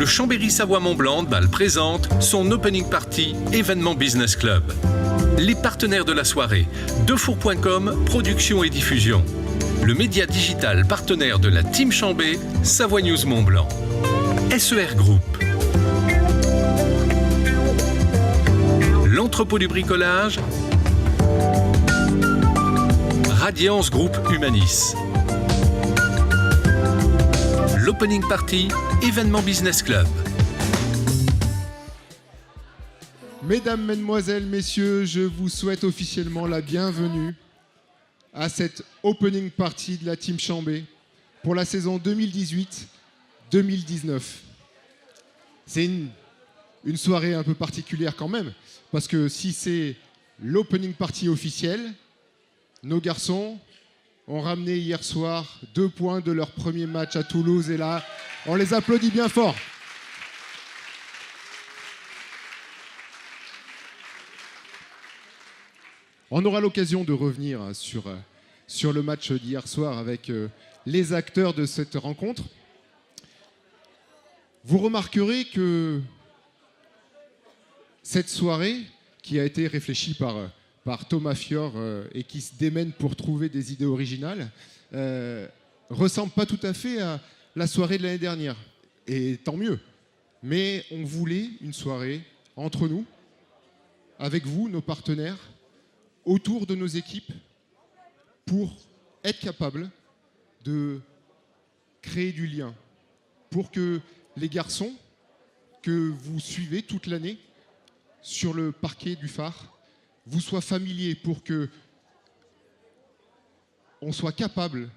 Le Chambéry-Savoie-Mont-Blanc Handball présente son opening party événement Business Club. Les partenaires de la soirée, Defour.com, production et diffusion. Le média digital partenaire de la Team Chambé, Savoie News Mont-Blanc. SER Group. L'entrepôt du bricolage. Radiance Group Humanis. L'opening party, événement Business Club. Mesdames, Mesdemoiselles, Messieurs, je vous souhaite officiellement la bienvenue à cette opening party de la Team Chambé pour la saison 2018-2019. C'est une soirée un peu particulière quand même, parce que si c'est l'opening party officiel, nos garçons ont ramené hier soir 2 points de leur premier match à Toulouse et là, on les applaudit bien fort. On aura l'occasion de revenir sur le match d'hier soir avec les acteurs de cette rencontre. Vous remarquerez que cette soirée, qui a été réfléchie par Thomas Fior et qui se démène pour trouver des idées originales, ressemble pas tout à fait à la soirée de l'année dernière. Et tant mieux. Mais on voulait une soirée entre nous, avec vous, nos partenaires, autour de nos équipes, pour être capable de créer du lien, pour que les garçons que vous suivez toute l'année sur le parquet du phare vous soient familiers, pour que on soit capable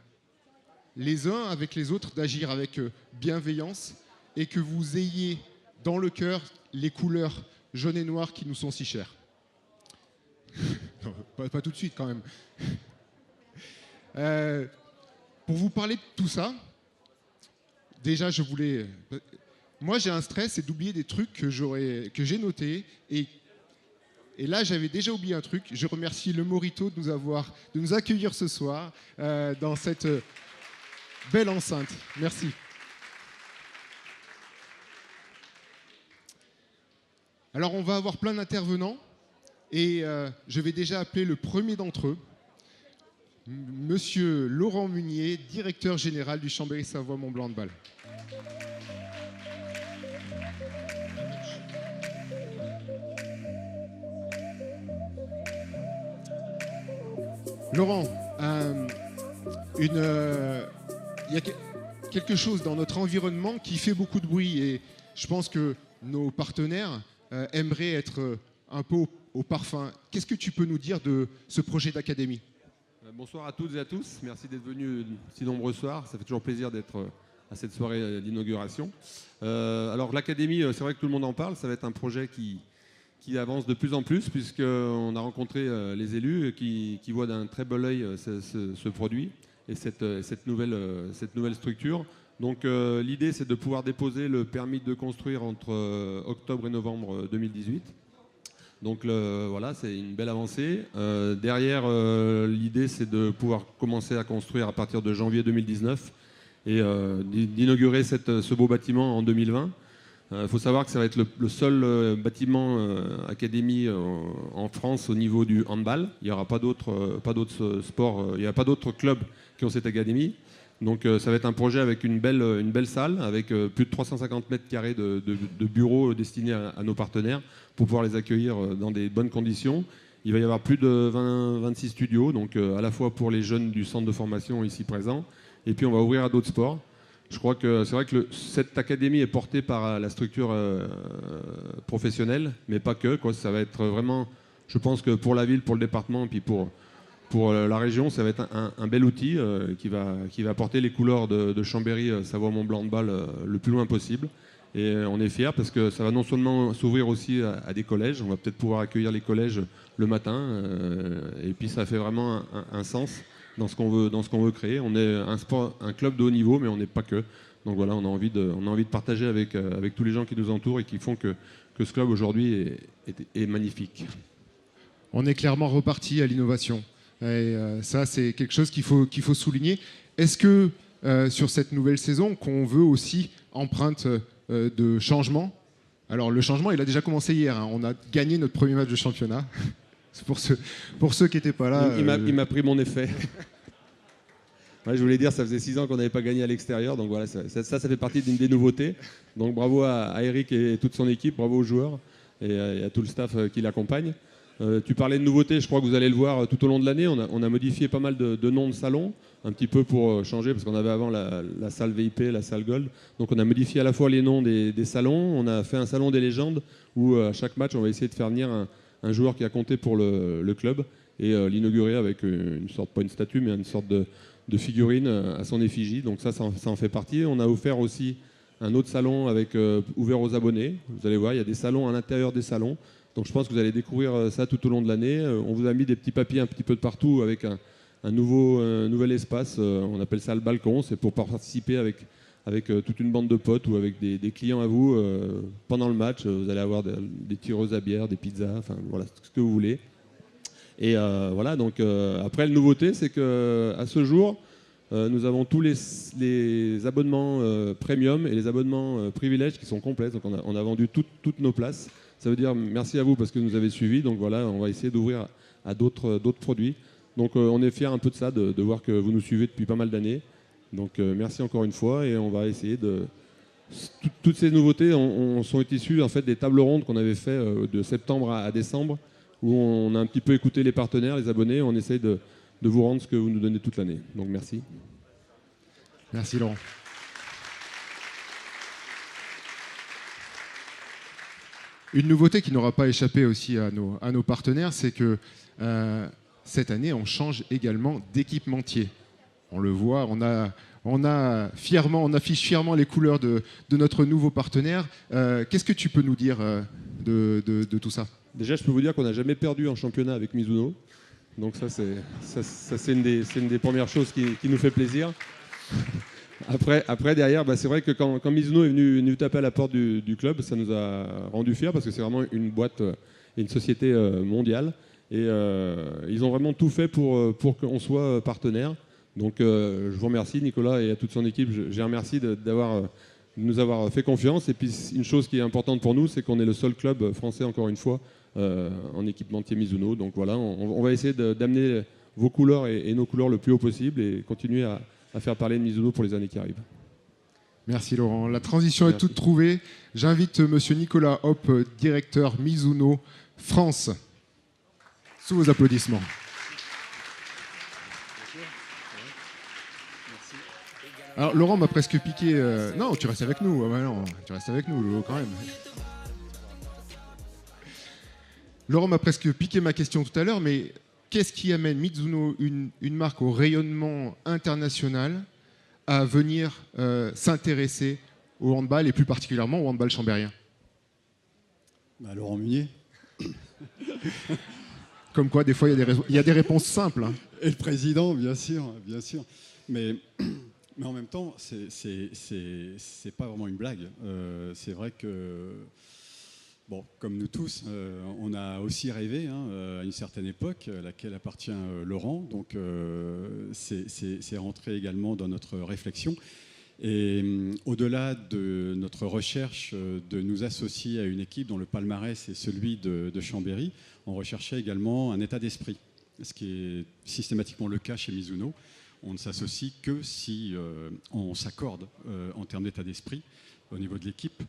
les uns avec les autres d'agir avec bienveillance et que vous ayez dans le cœur les couleurs jaune et noir qui nous sont si chères. Non, pas tout de suite quand même. Pour vous parler de tout ça, déjà moi j'ai un stress, c'est d'oublier des trucs que j'ai notés et là j'avais déjà oublié un truc. Je remercie le Morito de nous accueillir ce soir dans cette belle enceinte. Merci. Alors on va avoir plein d'intervenants. Et je vais déjà appeler le premier d'entre eux, Monsieur Laurent Munier, directeur général du Chambéry-Savoie-Mont-Blanc Handball. Laurent, il y a quelque chose dans notre environnement qui fait beaucoup de bruit et je pense que nos partenaires aimeraient être un peu au parfum. Qu'est-ce que tu peux nous dire de ce projet d'académie ? Bonsoir à toutes et à tous. Merci d'être venus si nombreux ce soir. Ça fait toujours plaisir d'être à cette soirée d'inauguration. Alors l'académie, c'est vrai que tout le monde en parle. Ça va être un projet qui avance de plus en plus puisqu'on a rencontré les élus qui voient d'un très bon œil ce produit et cette nouvelle structure. Donc l'idée, c'est de pouvoir déposer le permis de construire entre octobre et novembre 2018. Donc voilà, c'est une belle avancée. Derrière, l'idée, c'est de pouvoir commencer à construire à partir de janvier 2019 et d'inaugurer ce beau bâtiment en 2020. Il faut savoir que ça va être le seul bâtiment académie en France au niveau du handball. Il n'y aura pas d'autres sports, il n'y a pas d'autres clubs qui ont cette académie. Donc ça va être un projet avec une belle salle, avec plus de 350 mètres carrés de bureaux destinés à nos partenaires pour pouvoir les accueillir dans des bonnes conditions. Il va y avoir plus de 26 studios, donc à la fois pour les jeunes du centre de formation ici présents, et puis on va ouvrir à d'autres sports. Je crois que c'est vrai que cette académie est portée par la structure professionnelle, mais pas que. Ça va être vraiment, je pense que pour la ville, pour le département, puis pour la région, ça va être un bel outil qui va porter les couleurs de Chambéry, Savoie-Mont-Blanc Handball le plus loin possible. Et on est fiers parce que ça va non seulement s'ouvrir aussi à des collèges, on va peut-être pouvoir accueillir les collèges le matin, et puis ça fait vraiment un sens dans ce qu'on veut créer. On est un club de haut niveau, mais on n'est pas que. Donc voilà, on a envie de partager avec tous les gens qui nous entourent et qui font que ce club aujourd'hui est magnifique. On est clairement reparti à l'innovation. Et ça, c'est quelque chose qu'il faut souligner. Est-ce que sur cette nouvelle saison, qu'on veut aussi empreinte de changement. Alors le changement, il a déjà commencé hier. Hein. On a gagné notre premier match de championnat. C'est pour ceux qui n'étaient pas là. Il m'a pris mon effet. Ouais, je voulais dire, ça faisait 6 ans qu'on n'avait pas gagné à l'extérieur, donc voilà, ça fait partie d'une des nouveautés. Donc bravo à Eric et toute son équipe, bravo aux joueurs et à tout le staff qui l'accompagne. Tu parlais de nouveautés, je crois que vous allez le voir tout au long de l'année. On a modifié pas mal de noms de salons, un petit peu pour changer, parce qu'on avait avant la salle VIP, la salle Gold. Donc on a modifié à la fois les noms des salons, on a fait un salon des légendes, où à chaque match, on va essayer de faire venir un joueur qui a compté pour le club et l'inaugurer avec une sorte, pas une statue, mais une sorte de figurines à son effigie, donc ça en fait partie. On a offert aussi un autre salon ouvert aux abonnés. Vous allez voir, il y a des salons à l'intérieur des salons, donc je pense que vous allez découvrir ça tout au long de l'année. On vous a mis des petits papiers un petit peu de partout avec un nouvel espace, on appelle ça le balcon, c'est pour participer avec toute une bande de potes ou avec des clients à vous pendant le match. Vous allez avoir des tireuses à bière, des pizzas, enfin voilà, ce que vous voulez. Et voilà, donc après, la nouveauté, c'est qu'à ce jour, nous avons tous les abonnements premium et les abonnements privilèges qui sont complets. Donc on a vendu toutes nos places. Ça veut dire merci à vous parce que vous nous avez suivis. Donc voilà, on va essayer d'ouvrir à d'autres produits. Donc on est fiers un peu de ça, de voir que vous nous suivez depuis pas mal d'années. Donc merci encore une fois et on va essayer de... Toutes ces nouveautés sont issues en fait, des tables rondes qu'on avait fait de septembre à décembre, où on a un petit peu écouté les partenaires, les abonnés, on essaye de vous rendre ce que vous nous donnez toute l'année. Donc merci. Merci Laurent. Une nouveauté qui n'aura pas échappé aussi à nos partenaires, c'est que cette année, on change également d'équipementier. On le voit, on affiche fièrement les couleurs de notre nouveau partenaire. Qu'est-ce que tu peux nous dire de tout ça ? Déjà, je peux vous dire qu'on n'a jamais perdu en championnat avec Mizuno. Donc ça, c'est une des premières choses qui nous fait plaisir. Après derrière, c'est vrai que quand Mizuno est venu taper à la porte du club, ça nous a rendu fiers parce que c'est vraiment une boîte et une société mondiale. Et ils ont vraiment tout fait pour qu'on soit partenaire. Donc je vous remercie, Nicolas, et à toute son équipe. Je les remercie de nous avoir fait confiance. Et puis une chose qui est importante pour nous, c'est qu'on est le seul club français, encore une fois, en équipementier Mizuno. Donc voilà, on va essayer d'amener vos couleurs et nos couleurs le plus haut possible et continuer à faire parler de Mizuno pour les années qui arrivent. Merci Laurent. La transition est toute trouvée. J'invite monsieur Nicolas Hopp, directeur Mizuno France, sous vos applaudissements. Alors Laurent m'a presque piqué... Non, tu restes avec nous. Ah, bah non, tu restes avec nous, Lolo, quand même. Laurent m'a presque piqué ma question tout à l'heure, mais qu'est-ce qui amène Mizuno, une marque au rayonnement international, à venir s'intéresser au handball et plus particulièrement au handball chambérien ? Laurent Munier. Comme quoi, des fois, il y a des réponses simples. Hein. Et le président, bien sûr, bien sûr. Mais en même temps, c'est pas vraiment une blague. C'est vrai que, bon, comme nous tous, on a aussi rêvé à une certaine époque, à laquelle appartient Laurent. Donc, c'est rentré également dans notre réflexion. Et au-delà de notre recherche de nous associer à une équipe dont le palmarès est celui de Chambéry, on recherchait également un état d'esprit, ce qui est systématiquement le cas chez Mizuno. On ne s'associe que si on s'accorde en termes d'état d'esprit au niveau de l'équipe.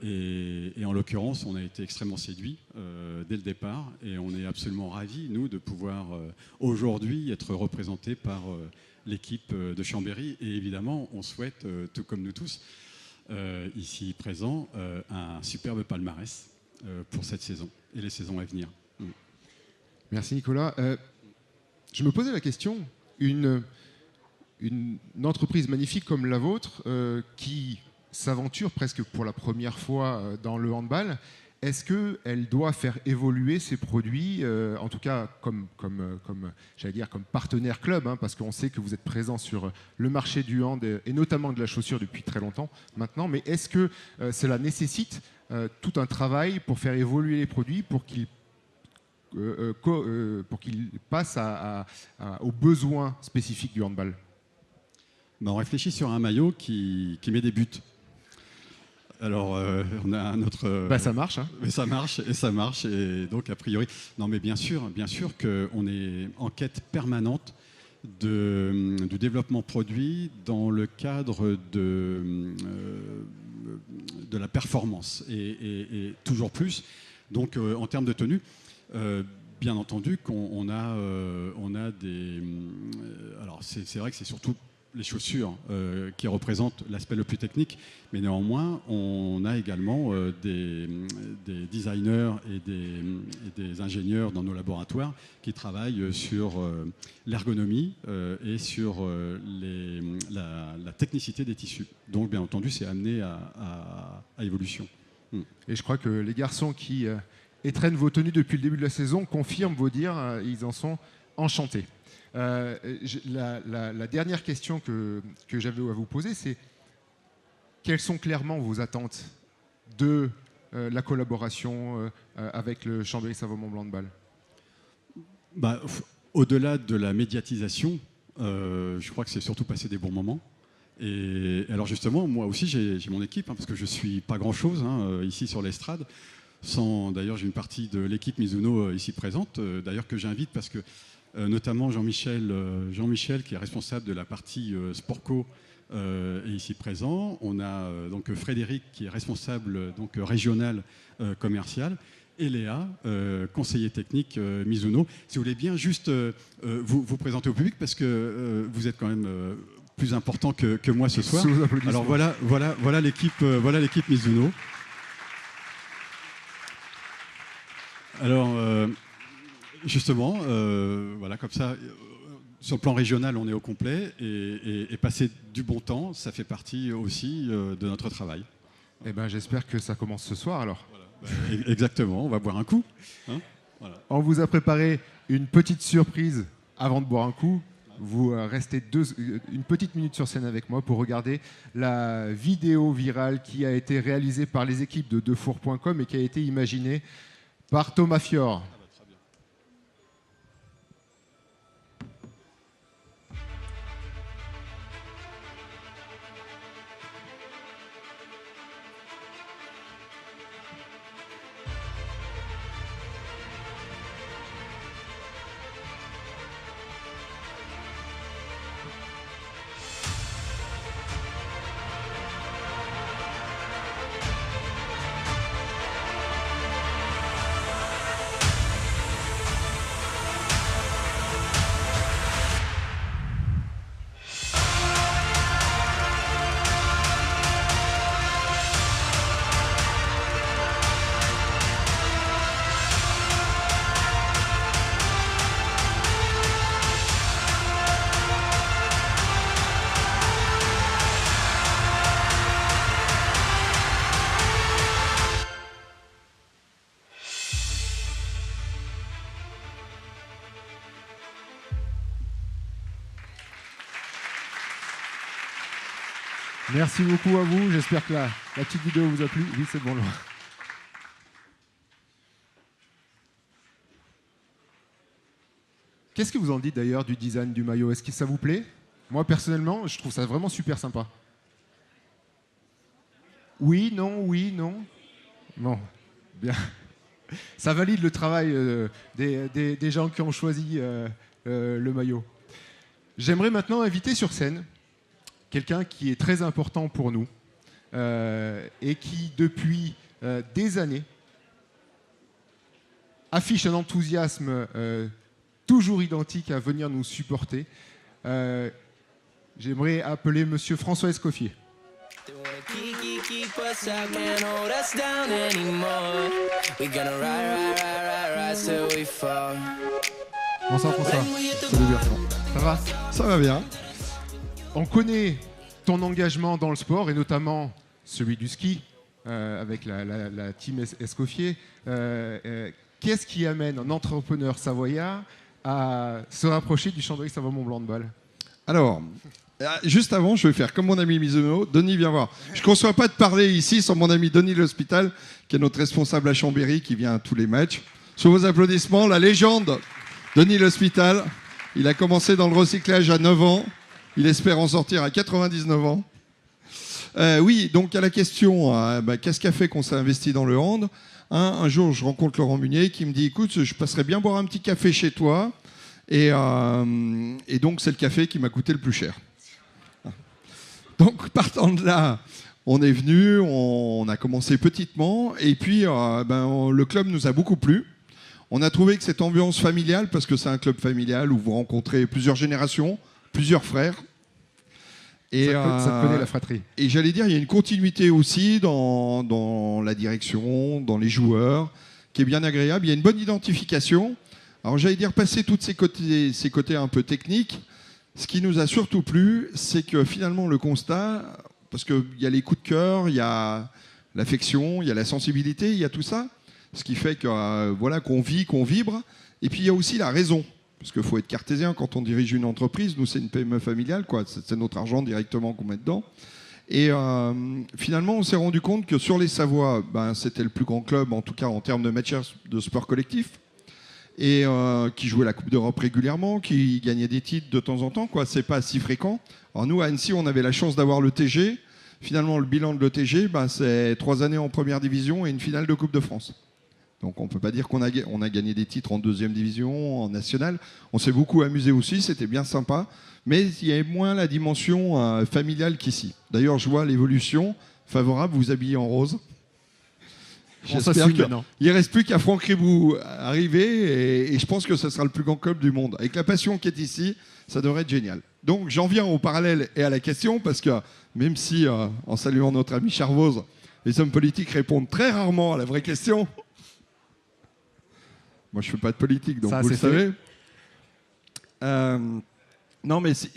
Et en l'occurrence, on a été extrêmement séduits dès le départ et on est absolument ravis, nous, de pouvoir aujourd'hui être représentés par l'équipe de Chambéry. Et évidemment, on souhaite, tout comme nous tous, ici présents, un superbe palmarès pour cette saison et les saisons à venir. Merci Nicolas. Je me posais la question, une entreprise magnifique comme la vôtre qui s'aventure presque pour la première fois dans le handball, est-ce qu'elle doit faire évoluer ses produits, en tout cas comme j'allais dire, comme partenaire club, parce qu'on sait que vous êtes présent sur le marché du hand et notamment de la chaussure depuis très longtemps maintenant, mais est-ce que cela nécessite tout un travail pour faire évoluer les produits pour qu'ils passent aux besoins spécifiques du handball ? On réfléchit sur un maillot qui met des buts. Alors, on a un autre... Ça marche. Hein. Mais ça marche. Et donc, a priori... Non, mais bien sûr qu'on est en quête permanente du développement produit dans le cadre de la performance. Et toujours plus. Donc, en termes de tenue, bien entendu qu'on a des... alors, c'est vrai que c'est surtout les chaussures qui représentent l'aspect le plus technique, mais néanmoins, on a également des designers et des ingénieurs dans nos laboratoires qui travaillent sur l'ergonomie et sur la technicité des tissus. Donc, bien entendu, c'est amené à évolution. Et je crois que les garçons qui étrennent vos tenues depuis le début de la saison confirment vos dires, ils en sont enchantés. La dernière question que j'avais à vous poser, c'est quelles sont clairement vos attentes de la collaboration avec le Chambéry Savoie-Mont-Blanc de Bâle? Au-delà de la médiatisation, je crois que c'est surtout passer des bons moments. Et alors justement, moi aussi, j'ai mon équipe, parce que je ne suis pas grand-chose ici sur l'estrade. D'ailleurs, j'ai une partie de l'équipe Mizuno ici présente, d'ailleurs que j'invite parce que notamment Jean-Michel, qui est responsable de la partie Sportco, est ici présent. On a donc Frédéric, qui est responsable régional commercial, et Léa, conseiller technique Mizuno. Si vous voulez bien juste vous présenter au public, parce que vous êtes quand même plus important que moi ce soir. Alors voilà l'équipe Mizuno. Alors justement, voilà, comme ça, sur le plan régional, on est au complet, et passer du bon temps, ça fait partie aussi de notre travail. Eh ben, j'espère que ça commence ce soir alors. Voilà. Exactement, on va boire un coup. Hein, voilà. On vous a préparé une petite surprise avant de boire un coup. Vous restez une petite minute sur scène avec moi pour regarder la vidéo virale qui a été réalisée par les équipes de Defour.com et qui a été imaginée par Thomas Fior. Merci beaucoup à vous. J'espère que la petite vidéo vous a plu. Oui, c'est bon. Qu'est-ce que vous en dites d'ailleurs du design du maillot? Est-ce que ça vous plaît? Moi, personnellement, je trouve ça vraiment super sympa. Oui, non, oui, non. Bon, bien. Ça valide le travail des gens qui ont choisi le maillot. J'aimerais maintenant inviter sur scène quelqu'un qui est très important pour nous et qui, depuis des années, affiche un enthousiasme toujours identique à venir nous supporter. J'aimerais appeler Monsieur François Escoffier. Bonsoir François. Salut Bertrand. Ça va? Ça va bien. On connaît ton engagement dans le sport et notamment celui du ski avec la team Escoffier. Qu'est-ce qui amène un entrepreneur savoyard à se rapprocher du Chambéry Savoie-Mont-Blanc de Bâle? Alors, juste avant, je vais faire comme mon ami Mizuno. Denis, viens voir. Je ne conçois pas de parler ici sans mon ami Denis L'Hospital, qui est notre responsable à Chambéry, qui vient à tous les matchs. Sous vos applaudissements, la légende Denis L'Hospital. Il a commencé dans le recyclage à 9 ans. Il espère en sortir à 99 ans. Oui, donc à la question, qu'est-ce qui a fait qu'on s'est investi dans le hand? Un jour, je rencontre Laurent Munier qui me dit, écoute, je passerais bien boire un petit café chez toi. Et donc, c'est le café qui m'a coûté le plus cher. Donc, partant de là, on est venu, on a commencé petitement. Et puis, le club nous a beaucoup plu. On a trouvé que cette ambiance familiale, parce que c'est un club familial où vous rencontrez plusieurs générations, plusieurs frères. Et, ça connaît la fratrie. Et j'allais dire, il y a une continuité aussi dans la direction, dans les joueurs, qui est bien agréable. Il y a une bonne identification. Alors j'allais dire, passer tous ces côtés un peu techniques, ce qui nous a surtout plu, c'est que finalement le constat, parce qu'il y a les coups de cœur, il y a l'affection, il y a la sensibilité, il y a tout ça, ce qui fait que, qu'on vit, qu'on vibre. Et puis il y a aussi la raison. Parce qu'il faut être cartésien quand on dirige une entreprise. Nous, c'est une PME familiale, quoi. C'est notre argent directement qu'on met dedans. Et finalement, on s'est rendu compte que sur les Savoies, c'était le plus grand club, en tout cas en termes de matière de sport collectif, et qui jouait la Coupe d'Europe régulièrement, qui gagnait des titres de temps en temps, quoi. C'est pas si fréquent. Alors nous, à Annecy, on avait la chance d'avoir le TG. Finalement, le bilan de l'ETG, c'est 3 années en première division et une finale de Coupe de France. Donc on ne peut pas dire qu'on a gagné des titres en deuxième division, en national. On s'est beaucoup amusé aussi, c'était bien sympa. Mais il y avait moins la dimension familiale qu'ici. D'ailleurs, je vois l'évolution favorable, vous habillez en rose. J'espère qu'il ne reste plus qu'à Franck Ribou arriver et je pense que ce sera le plus grand club du monde. Avec la passion qui est ici, ça devrait être génial. Donc j'en viens au parallèle et à la question parce que même si, en saluant notre ami Charvoz, les hommes politiques répondent très rarement à la vraie question. Moi, je ne fais pas de politique, donc ça, vous le savez. Non, mais si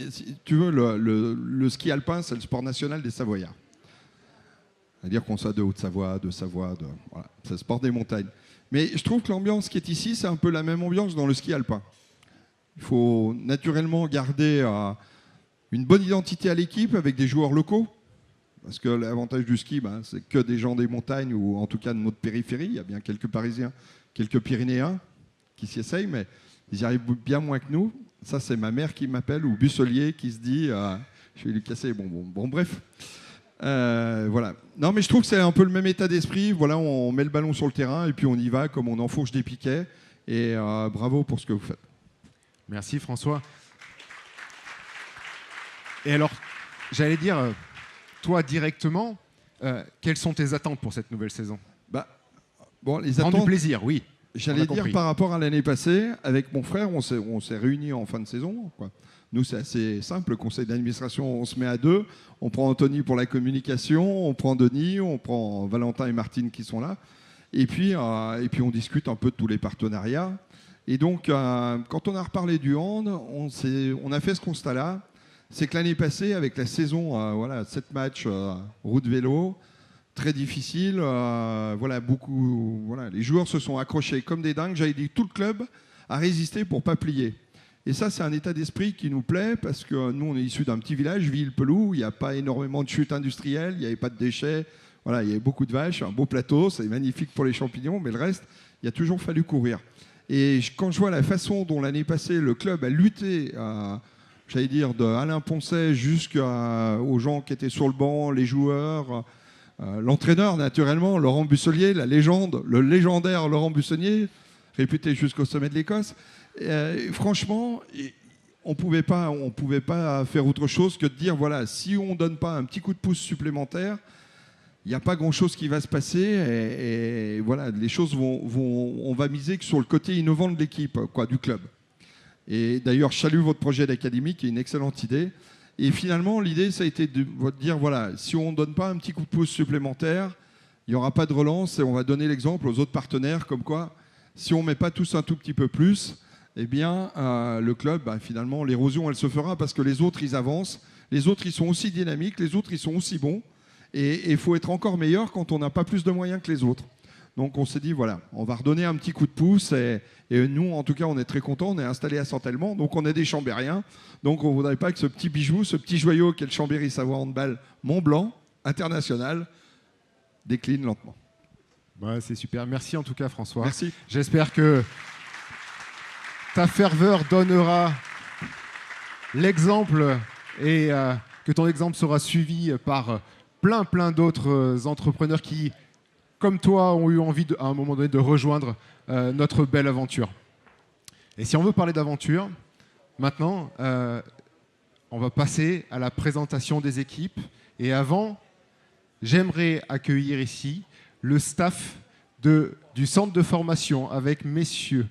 tu veux, le ski alpin, c'est le sport national des Savoyards. C'est-à-dire qu'on soit de Haute-Savoie, voilà, c'est le sport des montagnes. Mais je trouve que l'ambiance qui est ici, c'est un peu la même ambiance dans le ski alpin. Il faut naturellement garder une bonne identité à l'équipe avec des joueurs locaux. Parce que l'avantage du ski, c'est que des gens des montagnes ou en tout cas de notre périphérie. Il y a bien quelques Parisiens, quelques Pyrénéens qui s'y essayent, mais ils y arrivent bien moins que nous. Ça, c'est ma mère qui m'appelle ou Busselier qui se dit je vais lui casser les bonbons. Bon, bref. Voilà. Non, mais je trouve que c'est un peu le même état d'esprit. Voilà, on met le ballon sur le terrain et puis on y va comme on enfourche des piquets. Et bravo pour ce que vous faites. Merci François. Et alors, j'allais dire, toi directement, quelles sont tes attentes pour cette nouvelle saison? Les attentes. Du plaisir, oui. J'allais dire par rapport à l'année passée, avec mon frère, on s'est réunis en fin de saison, quoi. Nous, c'est assez simple. Le conseil d'administration, on se met à 2. On prend Anthony pour la communication, on prend Denis, on prend Valentin et Martine qui sont là. Et puis on discute un peu de tous les partenariats. Et donc, quand on a reparlé du hand, on a fait ce constat-là. C'est que l'année passée, avec la saison, 7 matchs, route vélo, très difficile. Les joueurs se sont accrochés comme des dingues. J'avais dit tout le club a résisté pour ne pas plier. Et ça, c'est un état d'esprit qui nous plaît parce que nous, on est issus d'un petit village, Ville-Pelou. Il n'y a pas énormément de chutes industrielles, il n'y avait pas de déchets. Voilà, il y avait beaucoup de vaches, un beau plateau, c'est magnifique pour les champignons, mais le reste, il a toujours fallu courir. Et quand je vois la façon dont l'année passée, le club a lutté, j'allais dire, de Alain Poncet jusqu'aux gens qui étaient sur le banc, les joueurs, l'entraîneur, naturellement, Laurent Busselier, la légende, le légendaire Laurent Busselier, réputé jusqu'au sommet de l'Écosse. Franchement, on pouvait pas faire autre chose que de dire, voilà, si on ne donne pas un petit coup de pouce supplémentaire, il n'y a pas grand-chose qui va se passer. Et voilà, les choses on va miser que sur le côté innovant de l'équipe, du club. Et d'ailleurs, je salue votre projet d'académie, qui est une excellente idée. Et finalement, l'idée, ça a été de dire, voilà, si on ne donne pas un petit coup de pouce supplémentaire, il n'y aura pas de relance et on va donner l'exemple aux autres partenaires, comme quoi, si on ne met pas tous un tout petit peu plus, eh bien, le club, finalement, l'érosion, elle se fera parce que les autres, ils avancent. Les autres, ils sont aussi dynamiques. Les autres, ils sont aussi bons. Et il faut être encore meilleur quand on n'a pas plus de moyens que les autres. Donc, on s'est dit, voilà, on va redonner un petit coup de pouce. Et nous, en tout cas, on est très contents. On est installés à Saint-Elmand. Donc, on est des Chambériens. Donc, on ne voudrait pas que ce petit bijou, ce petit joyau qu'est le Chambéry Savoie Handball Mont-Blanc, international, décline lentement. C'est super. Merci en tout cas, François. Merci. J'espère que ta ferveur donnera l'exemple et que ton exemple sera suivi par plein d'autres entrepreneurs qui, comme toi, ont eu envie à un moment donné de rejoindre notre belle aventure. Et si on veut parler d'aventure, maintenant, on va passer à la présentation des équipes. Et avant, j'aimerais accueillir ici le staff du centre de formation avec messieurs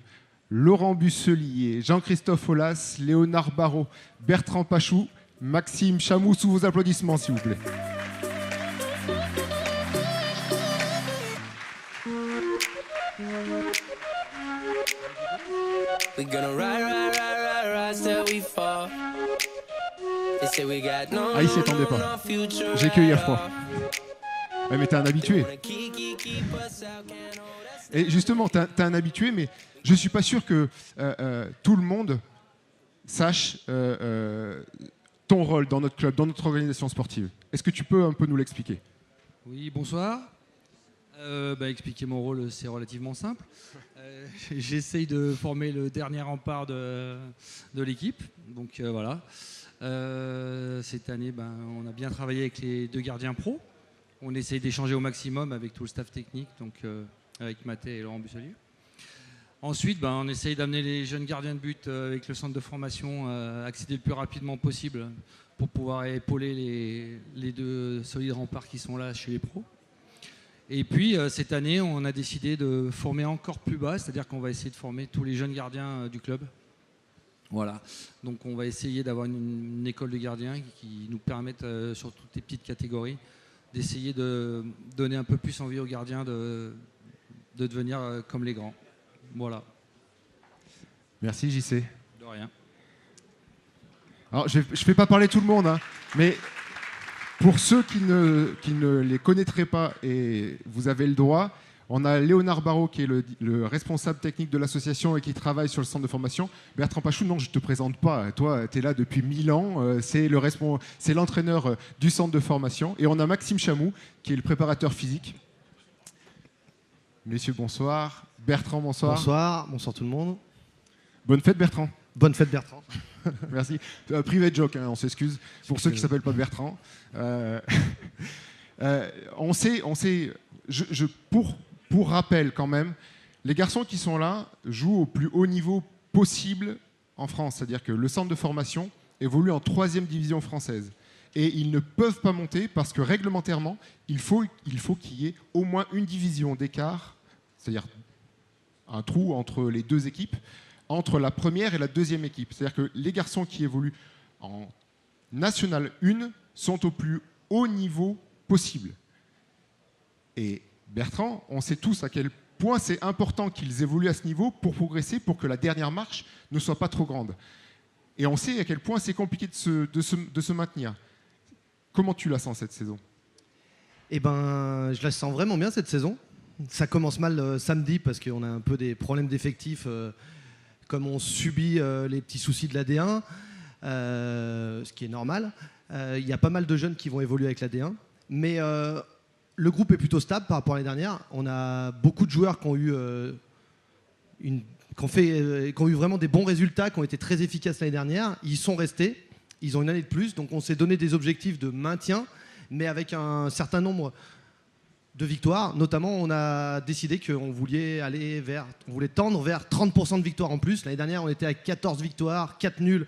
Laurent Busselier, Jean-Christophe Aulas, Léonard Barrault, Bertrand Pachou, Maxime Chamou, sous vos applaudissements s'il vous plaît. Ah, il s'y attendait pas. J'ai cueilli à froid. Ouais, mais t'es un habitué. Et justement, t'es un habitué, mais je suis pas sûr que tout le monde sache ton rôle dans notre club, dans notre organisation sportive. Est-ce que tu peux un peu nous l'expliquer ? Oui, bonsoir. Expliquer mon rôle, c'est relativement simple. J'essaye de former le dernier rempart de l'équipe. Donc voilà. Cette année, on a bien travaillé avec les 2 gardiens pros. On essaye d'échanger au maximum avec tout le staff technique, donc avec Mathé et Laurent Busselier. Ensuite, on essaye d'amener les jeunes gardiens de but avec le centre de formation à accéder le plus rapidement possible pour pouvoir épauler les 2 solides remparts qui sont là chez les pros. Et puis, cette année, on a décidé de former encore plus bas, c'est-à-dire qu'on va essayer de former tous les jeunes gardiens du club. Voilà. Donc, on va essayer d'avoir une école de gardiens qui nous permette, sur toutes les petites catégories, d'essayer de donner un peu plus envie aux gardiens de devenir comme les grands. Voilà. Merci JC. De rien. Alors, je ne fais pas parler tout le monde, hein, mais pour ceux qui ne les connaîtraient pas, et vous avez le droit, on a Léonard Barrault qui est le responsable technique de l'association et qui travaille sur le centre de formation. Bertrand Pachou, non, je ne te présente pas. Toi, tu es là depuis 1000 ans. C'est l'entraîneur du centre de formation. Et on a Maxime Chamou qui est le préparateur physique. Messieurs, bonsoir. Bertrand, bonsoir. Bonsoir tout le monde. Bonne fête, Bertrand. Bonne fête, Bertrand. Merci. Private joke, hein, on s'excuse pour ceux qui ne s'appellent pas Bertrand. On sait pour rappel quand même, les garçons qui sont là jouent au plus haut niveau possible en France. C'est-à-dire que le centre de formation évolue en 3e division française. Et ils ne peuvent pas monter parce que réglementairement, il faut qu'il y ait au moins une division d'écart, c'est-à-dire un trou entre les 2 équipes, entre la première et la 2e équipe. C'est-à-dire que les garçons qui évoluent en National 1 sont au plus haut niveau possible. Et Bertrand, on sait tous à quel point c'est important qu'ils évoluent à ce niveau pour progresser, pour que la dernière marche ne soit pas trop grande. Et on sait à quel point c'est compliqué de se maintenir. Comment tu la sens cette saison ? Je la sens vraiment bien cette saison. Ça commence mal samedi parce qu'on a un peu des problèmes d'effectifs comme on subit les petits soucis de la D1, ce qui est normal. Il y a pas mal de jeunes qui vont évoluer avec la D1. Mais le groupe est plutôt stable par rapport à l'année dernière. On a beaucoup de joueurs qui ont eu, qui ont eu vraiment des bons résultats, qui ont été très efficaces l'année dernière. Ils sont restés. Ils ont une année de plus. Donc on s'est donné des objectifs de maintien, mais avec un certain nombre de victoires. Notamment, on a décidé qu'on voulait tendre vers 30% de victoires en plus. L'année dernière, on était à 14 victoires, 4 nuls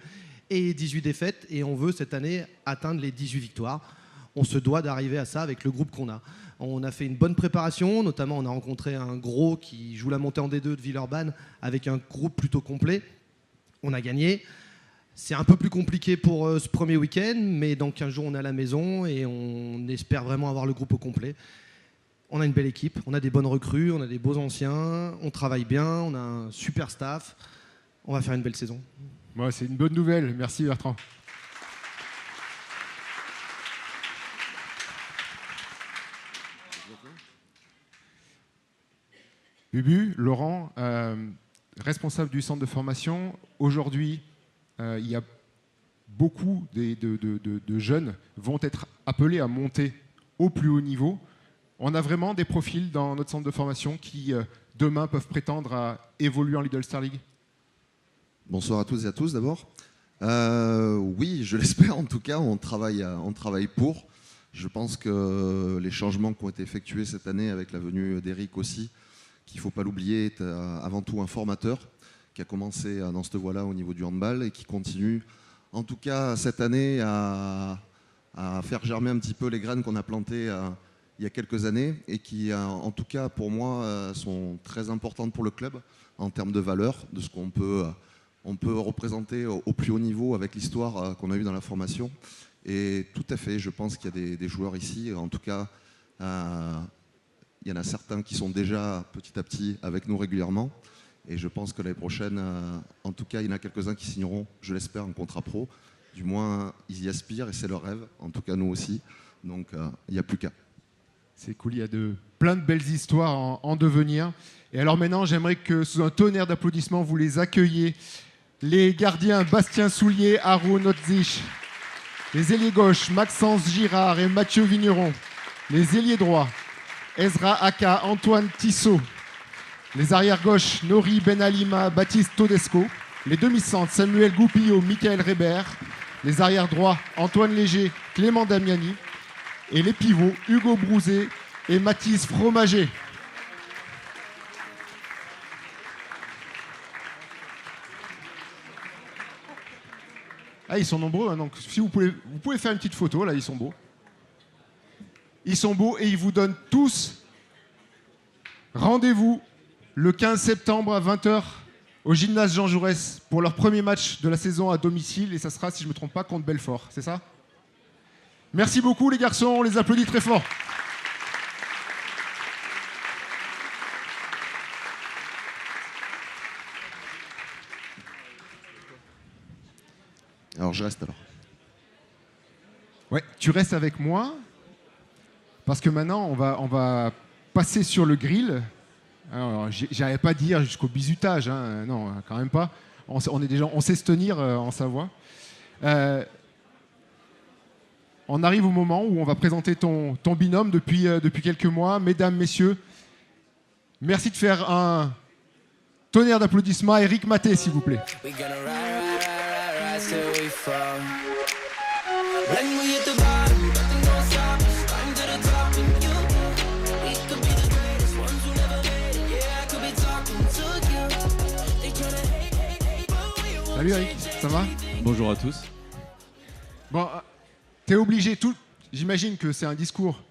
et 18 défaites. Et on veut cette année atteindre les 18 victoires. On se doit d'arriver à ça avec le groupe qu'on a. On a fait une bonne préparation. Notamment, on a rencontré un gros qui joue la montée en D2 de Villeurbanne avec un groupe plutôt complet. On a gagné. C'est un peu plus compliqué pour ce premier week-end, mais dans 15 jours, on est à la maison et on espère vraiment avoir le groupe au complet. On a une belle équipe, on a des bonnes recrues, on a des beaux anciens, on travaille bien, on a un super staff. On va faire une belle saison. Ouais, c'est une bonne nouvelle. Merci Bertrand. Bubu, Laurent, responsable du centre de formation. Aujourd'hui, il y a beaucoup de jeunes vont être appelés à monter au plus haut niveau. On a vraiment des profils dans notre centre de formation qui, demain, peuvent prétendre à évoluer en Lidl Star League. Bonsoir à tous et à tous d'abord. Oui, je l'espère en tout cas, on travaille pour. Je pense que les changements qui ont été effectués cette année avec la venue d'Eric aussi, qu'il ne faut pas l'oublier, est avant tout un formateur qui a commencé dans cette voie-là au niveau du handball et qui continue, en tout cas cette année, à faire germer un petit peu les graines qu'on a plantées il y a quelques années et qui, en tout cas pour moi, sont très importantes pour le club en termes de valeur, de ce qu'on peut représenter au plus haut niveau avec l'histoire qu'on a eue dans la formation. Et tout à fait, je pense qu'il y a des joueurs ici, en tout cas, il y en a certains qui sont déjà petit à petit avec nous régulièrement. Et je pense que l'année prochaine, en tout cas, il y en a quelques-uns qui signeront, je l'espère, un contrat pro. Du moins, ils y aspirent et c'est leur rêve, en tout cas nous aussi. Donc, il n'y a plus qu'à. C'est cool, il y a plein de belles histoires en devenir. Et alors maintenant, j'aimerais que sous un tonnerre d'applaudissements, vous les accueilliez. Les gardiens Bastien Soulier, Haroun Otzich. Les ailiers gauches, Maxence Girard et Mathieu Vigneron. Les ailiers droits, Ezra Aka, Antoine Tissot. Les arrières gauches, Nori Benalima, Baptiste Todesco. Les demi-centres, Samuel Goupillot, Michael Reber. Les arrières droits, Antoine Léger, Clément Damiani. Et les pivots, Hugo Brouzet et Mathis Fromager. Ah, ils sont nombreux, hein, donc si vous pouvez faire une petite photo, là, ils sont beaux. Ils sont beaux et ils vous donnent tous rendez-vous le 15 septembre à 20h au gymnase Jean Jaurès pour leur premier match de la saison à domicile et ça sera, si je ne me trompe pas, contre Belfort, c'est ça ? Merci beaucoup les garçons, on les applaudit très fort. Alors je reste alors. Ouais, tu restes avec moi parce que maintenant on va passer sur le grill. Alors j'allais pas dire jusqu'au bizutage, hein, non, quand même pas. On sait se tenir en Savoie. On arrive au moment où on va présenter ton binôme depuis quelques mois. Mesdames, messieurs, merci de faire un tonnerre d'applaudissements à Eric Maté, s'il vous plaît. Salut Eric, ça va ? Bonjour à tous. Bon, t'es obligé, j'imagine que c'est un discours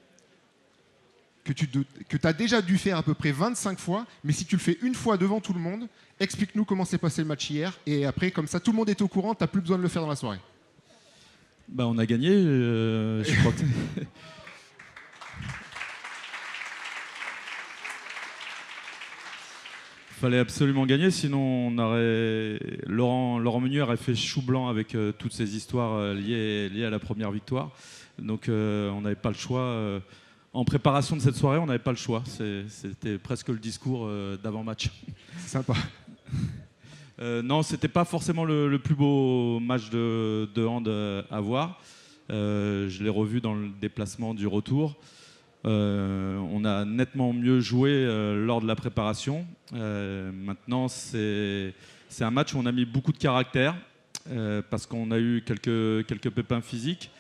que tu as déjà dû faire à peu près 25 fois, mais si tu le fais une fois devant tout le monde, explique-nous comment s'est passé le match hier, et après, comme ça, tout le monde est au courant, t'as plus besoin de le faire dans la soirée. Bah, on a gagné, je crois que... Fallait absolument gagner, sinon Laurent Meunier aurait fait chou blanc avec toutes ces histoires liées à la première victoire. Donc on n'avait pas le choix. En préparation de cette soirée, on n'avait pas le choix. C'était presque le discours d'avant-match. C'est sympa. Non, c'était pas forcément le plus beau match de hand à voir. Je l'ai revu dans le déplacement du retour. On a nettement mieux joué lors de la préparation. Maintenant, c'est un match où on a mis beaucoup de caractère parce qu'on a eu quelques pépins physiques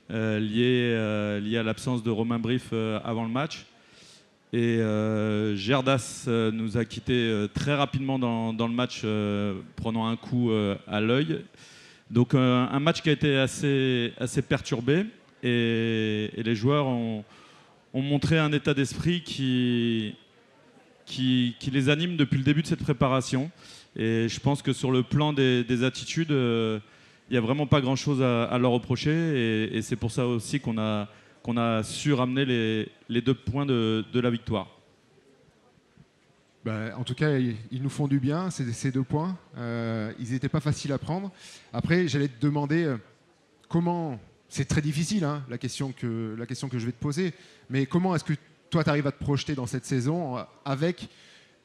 liés à l'absence de Romain Briff avant le match. Et Gerdas nous a quittés très rapidement dans le match, prenant un coup à l'œil. Donc un match qui a été assez perturbé et les joueurs ont montré un état d'esprit qui les anime depuis le début de cette préparation. Et je pense que sur le plan des attitudes, il n'y a vraiment pas grand-chose à leur reprocher. Et c'est pour ça aussi qu'on a su ramener les 2 points de la victoire. Bah, en tout cas, ils nous font du bien, ces 2 points. Ils n'étaient pas faciles à prendre. Après, j'allais te demander comment... C'est très difficile, hein, la question que je vais te poser. Mais comment est-ce que toi, tu arrives à te projeter dans cette saison avec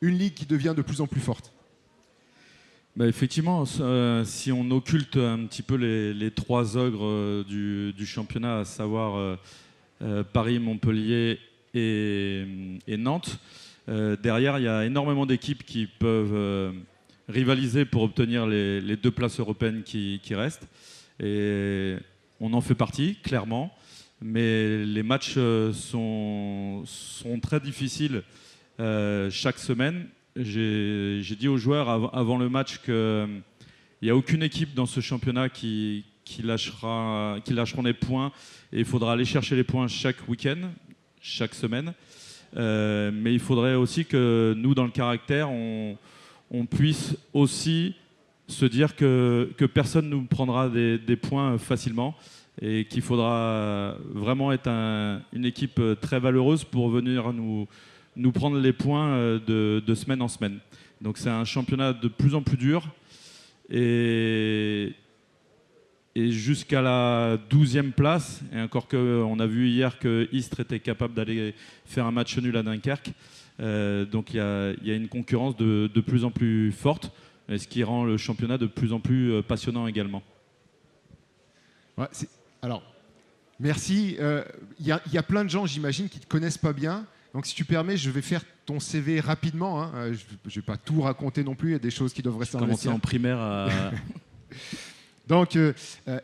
une ligue qui devient de plus en plus forte ? Bah effectivement, si on occulte un petit peu les 3 ogres du championnat, à savoir Paris, Montpellier et Nantes, derrière, il y a énormément d'équipes qui peuvent rivaliser pour obtenir les 2 places européennes qui restent. Et on en fait partie, clairement. mais les matchs sont très difficiles chaque semaine. J'ai dit aux joueurs avant le match qu'il n'y a aucune équipe dans ce championnat qui lâcheront des points, et il faudra aller chercher les points chaque week-end, chaque semaine. Mais il faudrait aussi que nous, dans le caractère, on puisse aussi se dire que personne ne nous prendra des points facilement, et qu'il faudra vraiment être une équipe très valeureuse pour venir nous prendre les points de semaine en semaine. Donc c'est un championnat de plus en plus dur, et jusqu'à la 12e place, et encore qu'on a vu hier que Istres était capable d'aller faire un match nul à Dunkerque, donc il y a une concurrence de plus en plus forte, ce qui rend le championnat de plus en plus passionnant également. Ouais, alors, merci. Il y a plein de gens, j'imagine, qui ne te connaissent pas bien. Donc, si tu permets, je vais faire ton CV rapidement. Hein. Je ne vais pas tout raconter non plus. Il y a des choses qui doivent rester en commencer en primaire à... Donc,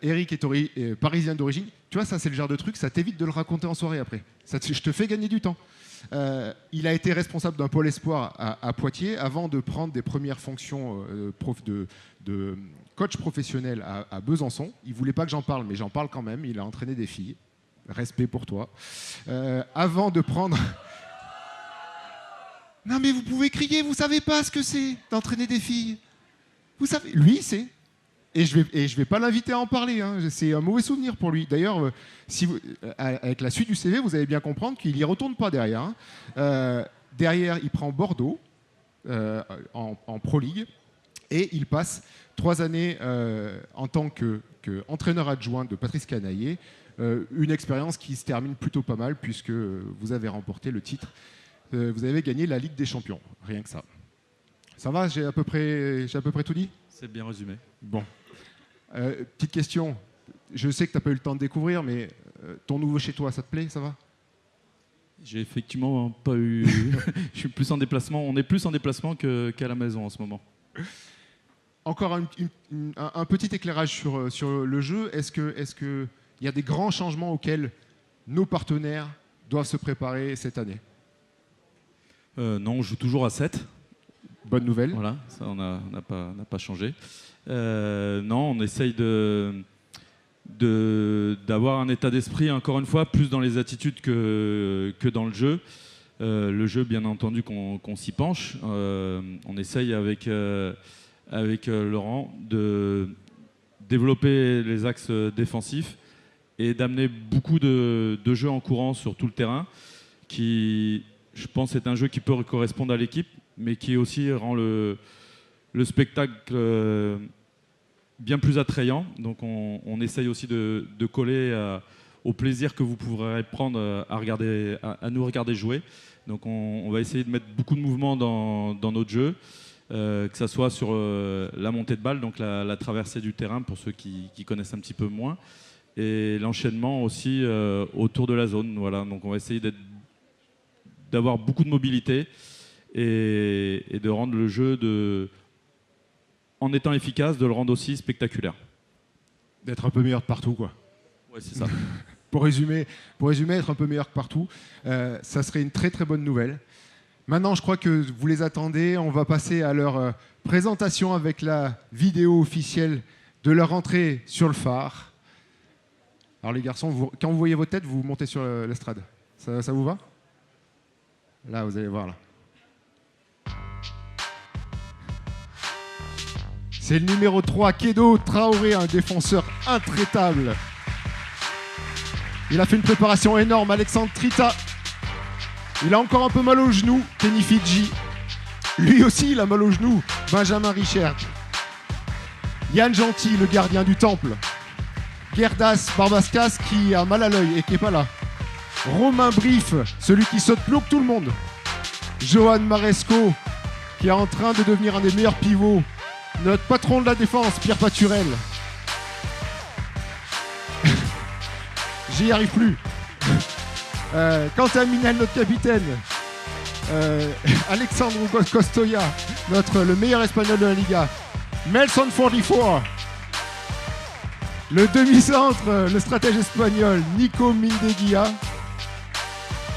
Eric est parisien d'origine. Tu vois, ça, c'est le genre de truc, ça t'évite de le raconter en soirée après. Je te fais gagner du temps. Il a été responsable d'un pôle espoir à Poitiers avant de prendre des premières fonctions de coach professionnel à Besançon. Il ne voulait pas que j'en parle, mais j'en parle quand même. Il a entraîné des filles. Respect pour toi. Avant de prendre... Non, mais vous pouvez crier, vous ne savez pas ce que c'est d'entraîner des filles. Vous savez, lui, c'est... Et je vais pas l'inviter à en parler. Hein. C'est un mauvais souvenir pour lui. D'ailleurs, avec la suite du CV, vous allez bien comprendre qu'il n'y retourne pas derrière. Hein. Derrière, il prend Bordeaux en Pro League et il passe 3 années en tant qu'entraîneur adjoint de Patrice Canaillé. Une expérience qui se termine plutôt pas mal puisque vous avez remporté le titre. Vous avez gagné la Ligue des Champions. Rien que ça. Ça va, j'ai à peu près tout dit ? C'est bien résumé. Bon. Petite question. Je sais que tu n'as pas eu le temps de découvrir, mais ton nouveau chez toi, ça te plaît ? Ça va ? J'ai effectivement pas eu... Je suis plus en déplacement. On est plus en déplacement qu'à la maison en ce moment. Encore un petit éclairage sur le jeu. Est-ce qu'il y a des grands changements auxquels nos partenaires doivent se préparer cette année ? Non, on joue toujours à 7. Bonne nouvelle. Voilà, ça on n'a pas changé. Non, on essaye d'avoir un état d'esprit, encore une fois, plus dans les attitudes que dans le jeu. Le jeu, bien entendu, qu'on s'y penche. On essaye avec Laurent de développer les axes défensifs et d'amener beaucoup de jeux en courant sur tout le terrain, qui, je pense, est un jeu qui peut correspondre à l'équipe, mais qui aussi rend le spectacle bien plus attrayant. Donc on essaye aussi de coller au plaisir que vous pourrez prendre à nous regarder jouer. Donc on va essayer de mettre beaucoup de mouvements dans notre jeu, que ça soit sur la montée de balle, donc la traversée du terrain pour ceux qui connaissent un petit peu moins, et l'enchaînement aussi autour de la zone. Voilà. Donc on va essayer d'avoir beaucoup de mobilité et de rendre le jeu, en étant efficace, de le rendre aussi spectaculaire. D'être un peu meilleur que partout, quoi. Ouais, c'est ça. Pour résumer, être un peu meilleur que partout, ça serait une très très bonne nouvelle. Maintenant, je crois que vous les attendez. On va passer à leur présentation avec la vidéo officielle de leur entrée sur le phare. Alors les garçons, quand vous voyez vos têtes, vous montez sur l'estrade. Ça vous va ? Là, vous allez voir là. C'est le numéro 3, Kedo Traoré, un défenseur intraitable. Il a fait une préparation énorme, Alexandre Trita. Il a encore un peu mal au genou, Kenny Fidji. Lui aussi, il a mal au genou, Benjamin Richard. Yann Gentil, le gardien du temple. Gerdas Barbascas, qui a mal à l'œil et qui n'est pas là. Romain Brief, celui qui saute plus haut que tout le monde. Johan Maresco, qui est en train de devenir un des meilleurs pivots. Notre patron de la défense, Pierre Paturel. J'y arrive plus. Quentin Minel, notre capitaine. Alexandre Costoya, le meilleur espagnol de la Liga. Melson 44. Le demi-centre, le stratège espagnol Nico Mindeguia.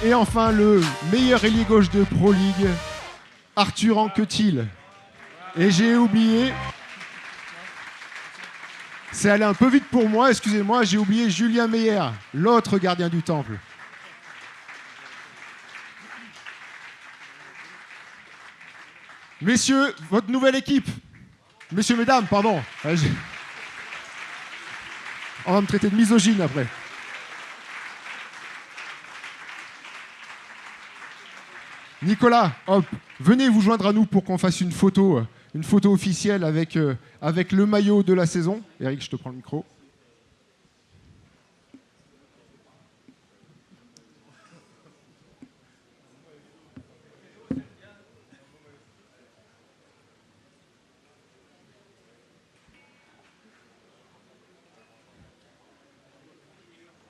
Et enfin, le meilleur ailier gauche de Pro League, Arthur Anquetil. Et j'ai oublié... C'est allé un peu vite pour moi, excusez-moi, j'ai oublié Julien Meyer, l'autre gardien du temple. Messieurs, votre nouvelle équipe. Messieurs, mesdames, pardon. On va me traiter de misogyne après. Nicolas, hop, venez vous joindre à nous pour qu'on fasse une photo officielle avec le maillot de la saison. Eric, je te prends le micro.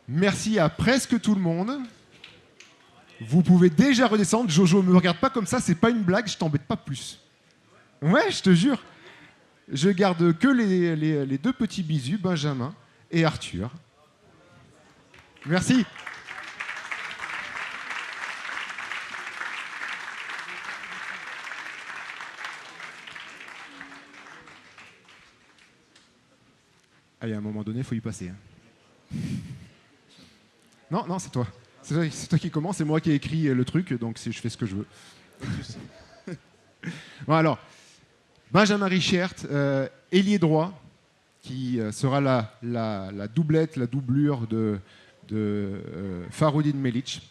Merci à presque tout le monde. Vous pouvez déjà redescendre. Jojo, me regarde pas comme ça, c'est pas une blague, je t'embête pas plus. Ouais, je te jure. Je garde que les deux petits bisous, Benjamin et Arthur. Merci. Allez, à un moment donné, il faut y passer. Hein. Non, c'est toi. C'est toi qui commence, c'est moi qui ai écrit le truc, donc je fais ce que je veux. Bon, alors, Benjamin Richert, ailier droit, qui sera la doublette, la doublure de Faroudine Melic.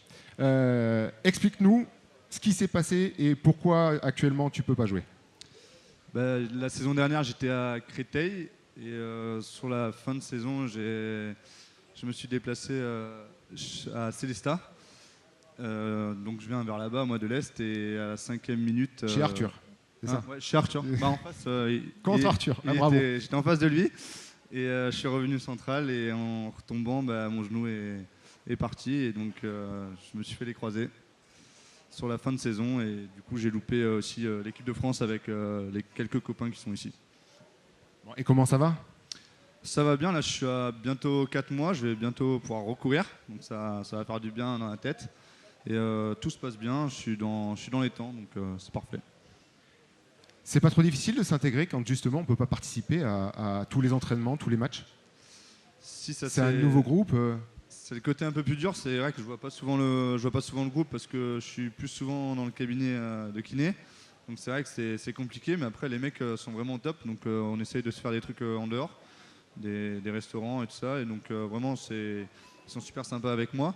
Explique-nous ce qui s'est passé et pourquoi actuellement tu ne peux pas jouer. La saison dernière, j'étais à Créteil et sur la fin de saison, je me suis déplacé à Célestat. Donc je viens vers là-bas, moi de l'Est, et à la 5e minute... Chez Arthur, c'est ça? Ouais, chez Arthur. En face, contre Arthur, bravo. J'étais en face de lui, et je suis revenu central, et en retombant, mon genou est parti, et donc je me suis fait les croisés sur la fin de saison, et du coup j'ai loupé aussi l'équipe de France avec les quelques copains qui sont ici. Bon, et comment ça va? Ça va bien, là je suis à bientôt 4 mois, je vais bientôt pouvoir recourir, donc ça va faire du bien dans la tête. Et tout se passe bien, je suis dans les temps, donc c'est parfait. C'est pas trop difficile de s'intégrer quand justement on ne peut pas participer à tous les entraînements, tous les matchs? Si, ça, c'est un nouveau groupe C'est le côté un peu plus dur, c'est vrai que je vois pas souvent le groupe parce que je suis plus souvent dans le cabinet de kiné. Donc c'est vrai que c'est compliqué, mais après les mecs sont vraiment top, donc on essaye de se faire des trucs en dehors, des restaurants et tout ça, et donc vraiment ils sont super sympas avec moi.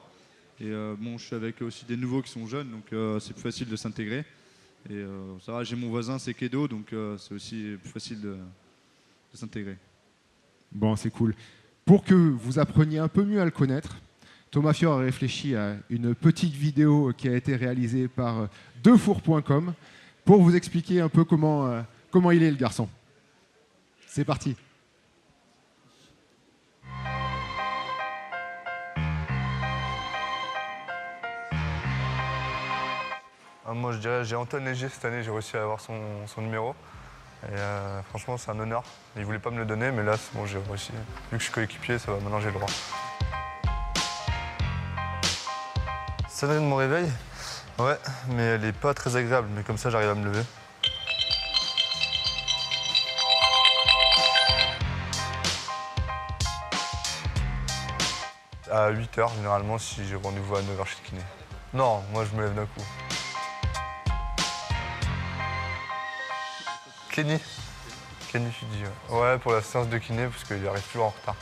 Et je suis avec aussi des nouveaux qui sont jeunes, donc c'est plus facile de s'intégrer. Et ça va, j'ai mon voisin, c'est Kedo, donc c'est aussi plus facile de s'intégrer. Bon, c'est cool. Pour que vous appreniez un peu mieux à le connaître, Thomas Fior a réfléchi à une petite vidéo qui a été réalisée par defour.com pour vous expliquer un peu comment il est le garçon. C'est parti. Moi je dirais j'ai Antoine Léger cette année, j'ai réussi à avoir son numéro. Et franchement c'est un honneur. Il voulait pas me le donner mais là c'est bon, j'ai réussi. Vu que je suis coéquipier, ça va, maintenant j'ai le droit. Sonnerie de mon réveil? Ouais, mais elle est pas très agréable, mais comme ça j'arrive à me lever. À 8h généralement si j'ai rendez-vous à 9h chez le kiné. Non, moi je me lève d'un coup. Kenny, tu dis ouais, pour la séance de kiné parce qu'il arrive toujours en retard.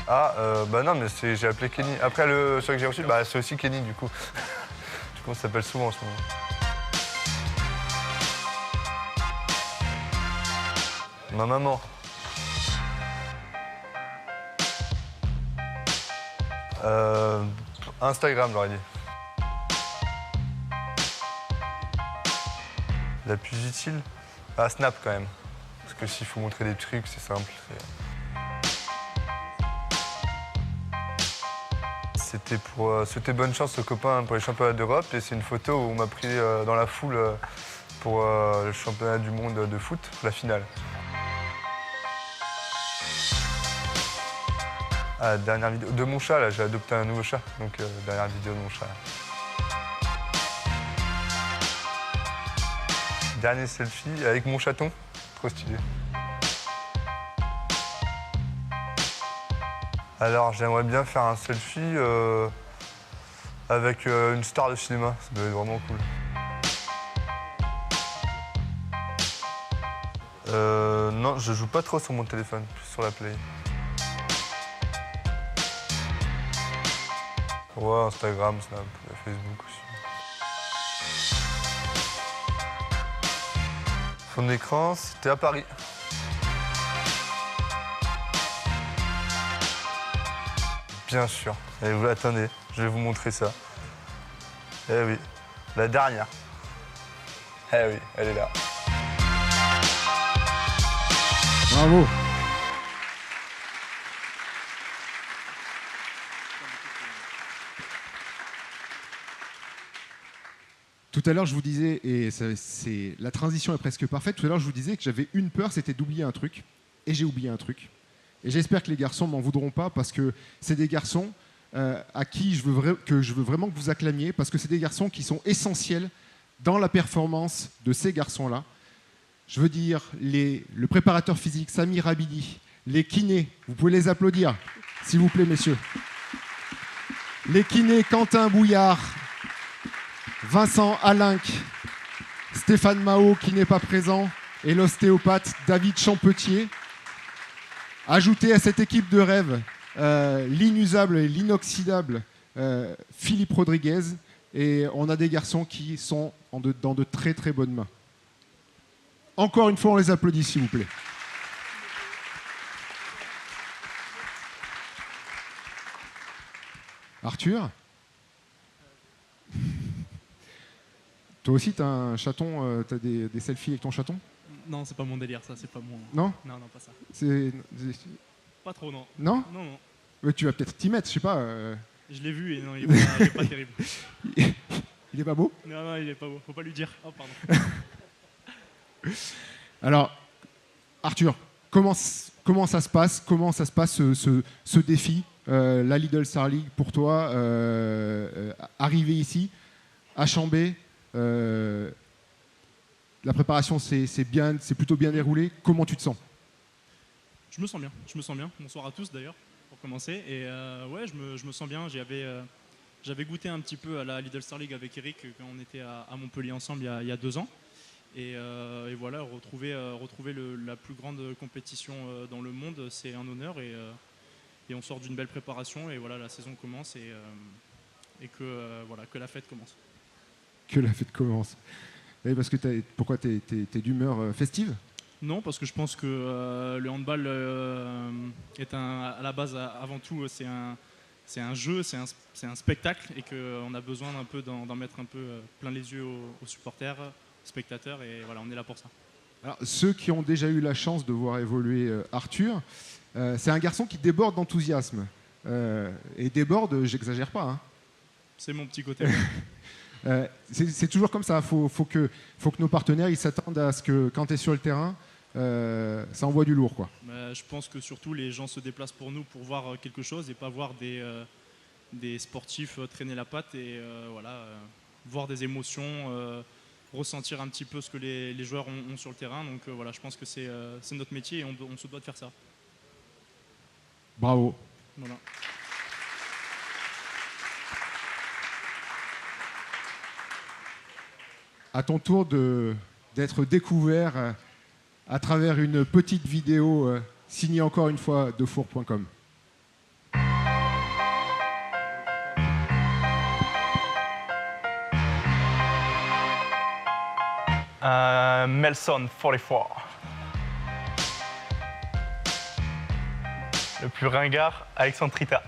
Ah, non, mais j'ai appelé Kenny. Après, celui que j'ai reçu, c'est aussi Kenny du coup. Du coup, on s'appelle souvent en ce moment. Ma maman. Instagram, j'aurais dit. La plus utile? Snap quand même. Parce que s'il faut montrer des trucs, c'est simple. C'était pour souhaiter bonne chance aux copains pour les championnats d'Europe. Et c'est une photo où on m'a pris dans la foule pour le championnat du monde de foot, la finale. Ah, dernière vidéo de mon chat, là, j'ai adopté un nouveau chat, donc dernière vidéo de mon chat. Là. Dernier selfie avec mon chaton, trop stylé. Alors j'aimerais bien faire un selfie avec une star de cinéma, ça doit être vraiment cool. Non, je joue pas trop sur mon téléphone, plus sur la Play. Ouais, Instagram, Snap, Facebook aussi. Fond d'écran, c'était à Paris. Bien sûr. Et vous attendez, je vais vous montrer ça. Eh oui, la dernière. Eh oui, elle est là. Bravo. Tout à l'heure, je vous disais, et la transition est presque parfaite, tout à l'heure, je vous disais que j'avais une peur, c'était d'oublier un truc. Et j'ai oublié un truc. Et j'espère que les garçons m'en voudront pas, parce que c'est des garçons à qui je veux vraiment que vous acclamiez, parce que c'est des garçons qui sont essentiels dans la performance de ces garçons-là. Je veux dire, le préparateur physique, Samir Abidi, les kinés, vous pouvez les applaudir, s'il vous plaît, messieurs. Les kinés, Quentin Bouillard, Vincent Alinck, Stéphane Mao qui n'est pas présent et l'ostéopathe David Champetier. Ajoutez à cette équipe de rêve l'inusable et l'inoxydable Philippe Rodriguez, et on a des garçons qui sont dans de très très bonnes mains. Encore une fois, on les applaudit s'il vous plaît. Arthur ? Toi aussi, t'as un chaton, t'as des selfies avec ton chaton ? Non, c'est pas mon délire, ça, c'est pas mon... Non ? Non, non, pas ça. Pas trop, non. Non ? Non, non. Mais tu vas peut-être t'y mettre, je sais pas. Je l'ai vu et non, il est pas terrible. Il est pas beau ? Non, non, il est pas beau, faut pas lui dire. Oh, pardon. Alors, Arthur, comment ça se passe ? Comment ça se passe ce défi, la Lidl Star League pour toi, arrivé ici, à Chambé, la préparation c'est plutôt bien déroulé. Comment tu te sens ? Je me sens bien. Bonsoir à tous d'ailleurs, pour commencer. Et ouais, je me sens bien. J'avais goûté un petit peu à la Lidl Star League avec Eric quand on était à Montpellier ensemble il y a 2 ans. Et voilà, retrouver la plus grande compétition dans le monde, c'est un honneur. Et on sort d'une belle préparation. Et voilà, la saison commence et que la fête commence. Que la fête commence. Et parce que pourquoi t'es d'humeur festive ? Non, parce que je pense que le handball est à la base, avant tout, c'est un jeu, c'est un spectacle, et qu'on a besoin un peu d'en mettre un peu plein les yeux aux supporters, aux spectateurs, et voilà, on est là pour ça. Alors, ceux qui ont déjà eu la chance de voir évoluer Arthur, c'est un garçon qui déborde d'enthousiasme. Et déborde, j'exagère pas. Hein. C'est mon petit côté. C'est toujours comme ça. Faut que nos partenaires ils s'attendent à ce que quand tu es sur le terrain, ça envoie du lourd, quoi. Je pense que surtout les gens se déplacent pour nous pour voir quelque chose et pas voir des sportifs traîner la patte et voir des émotions, ressentir un petit peu ce que les joueurs ont sur le terrain. Donc voilà, je pense que c'est notre métier et on se doit de faire ça. Bravo. Voilà. À ton tour d'être découvert à travers une petite vidéo signée encore une fois de four.com. Melson 44. Le plus ringard, Alexandre Trita.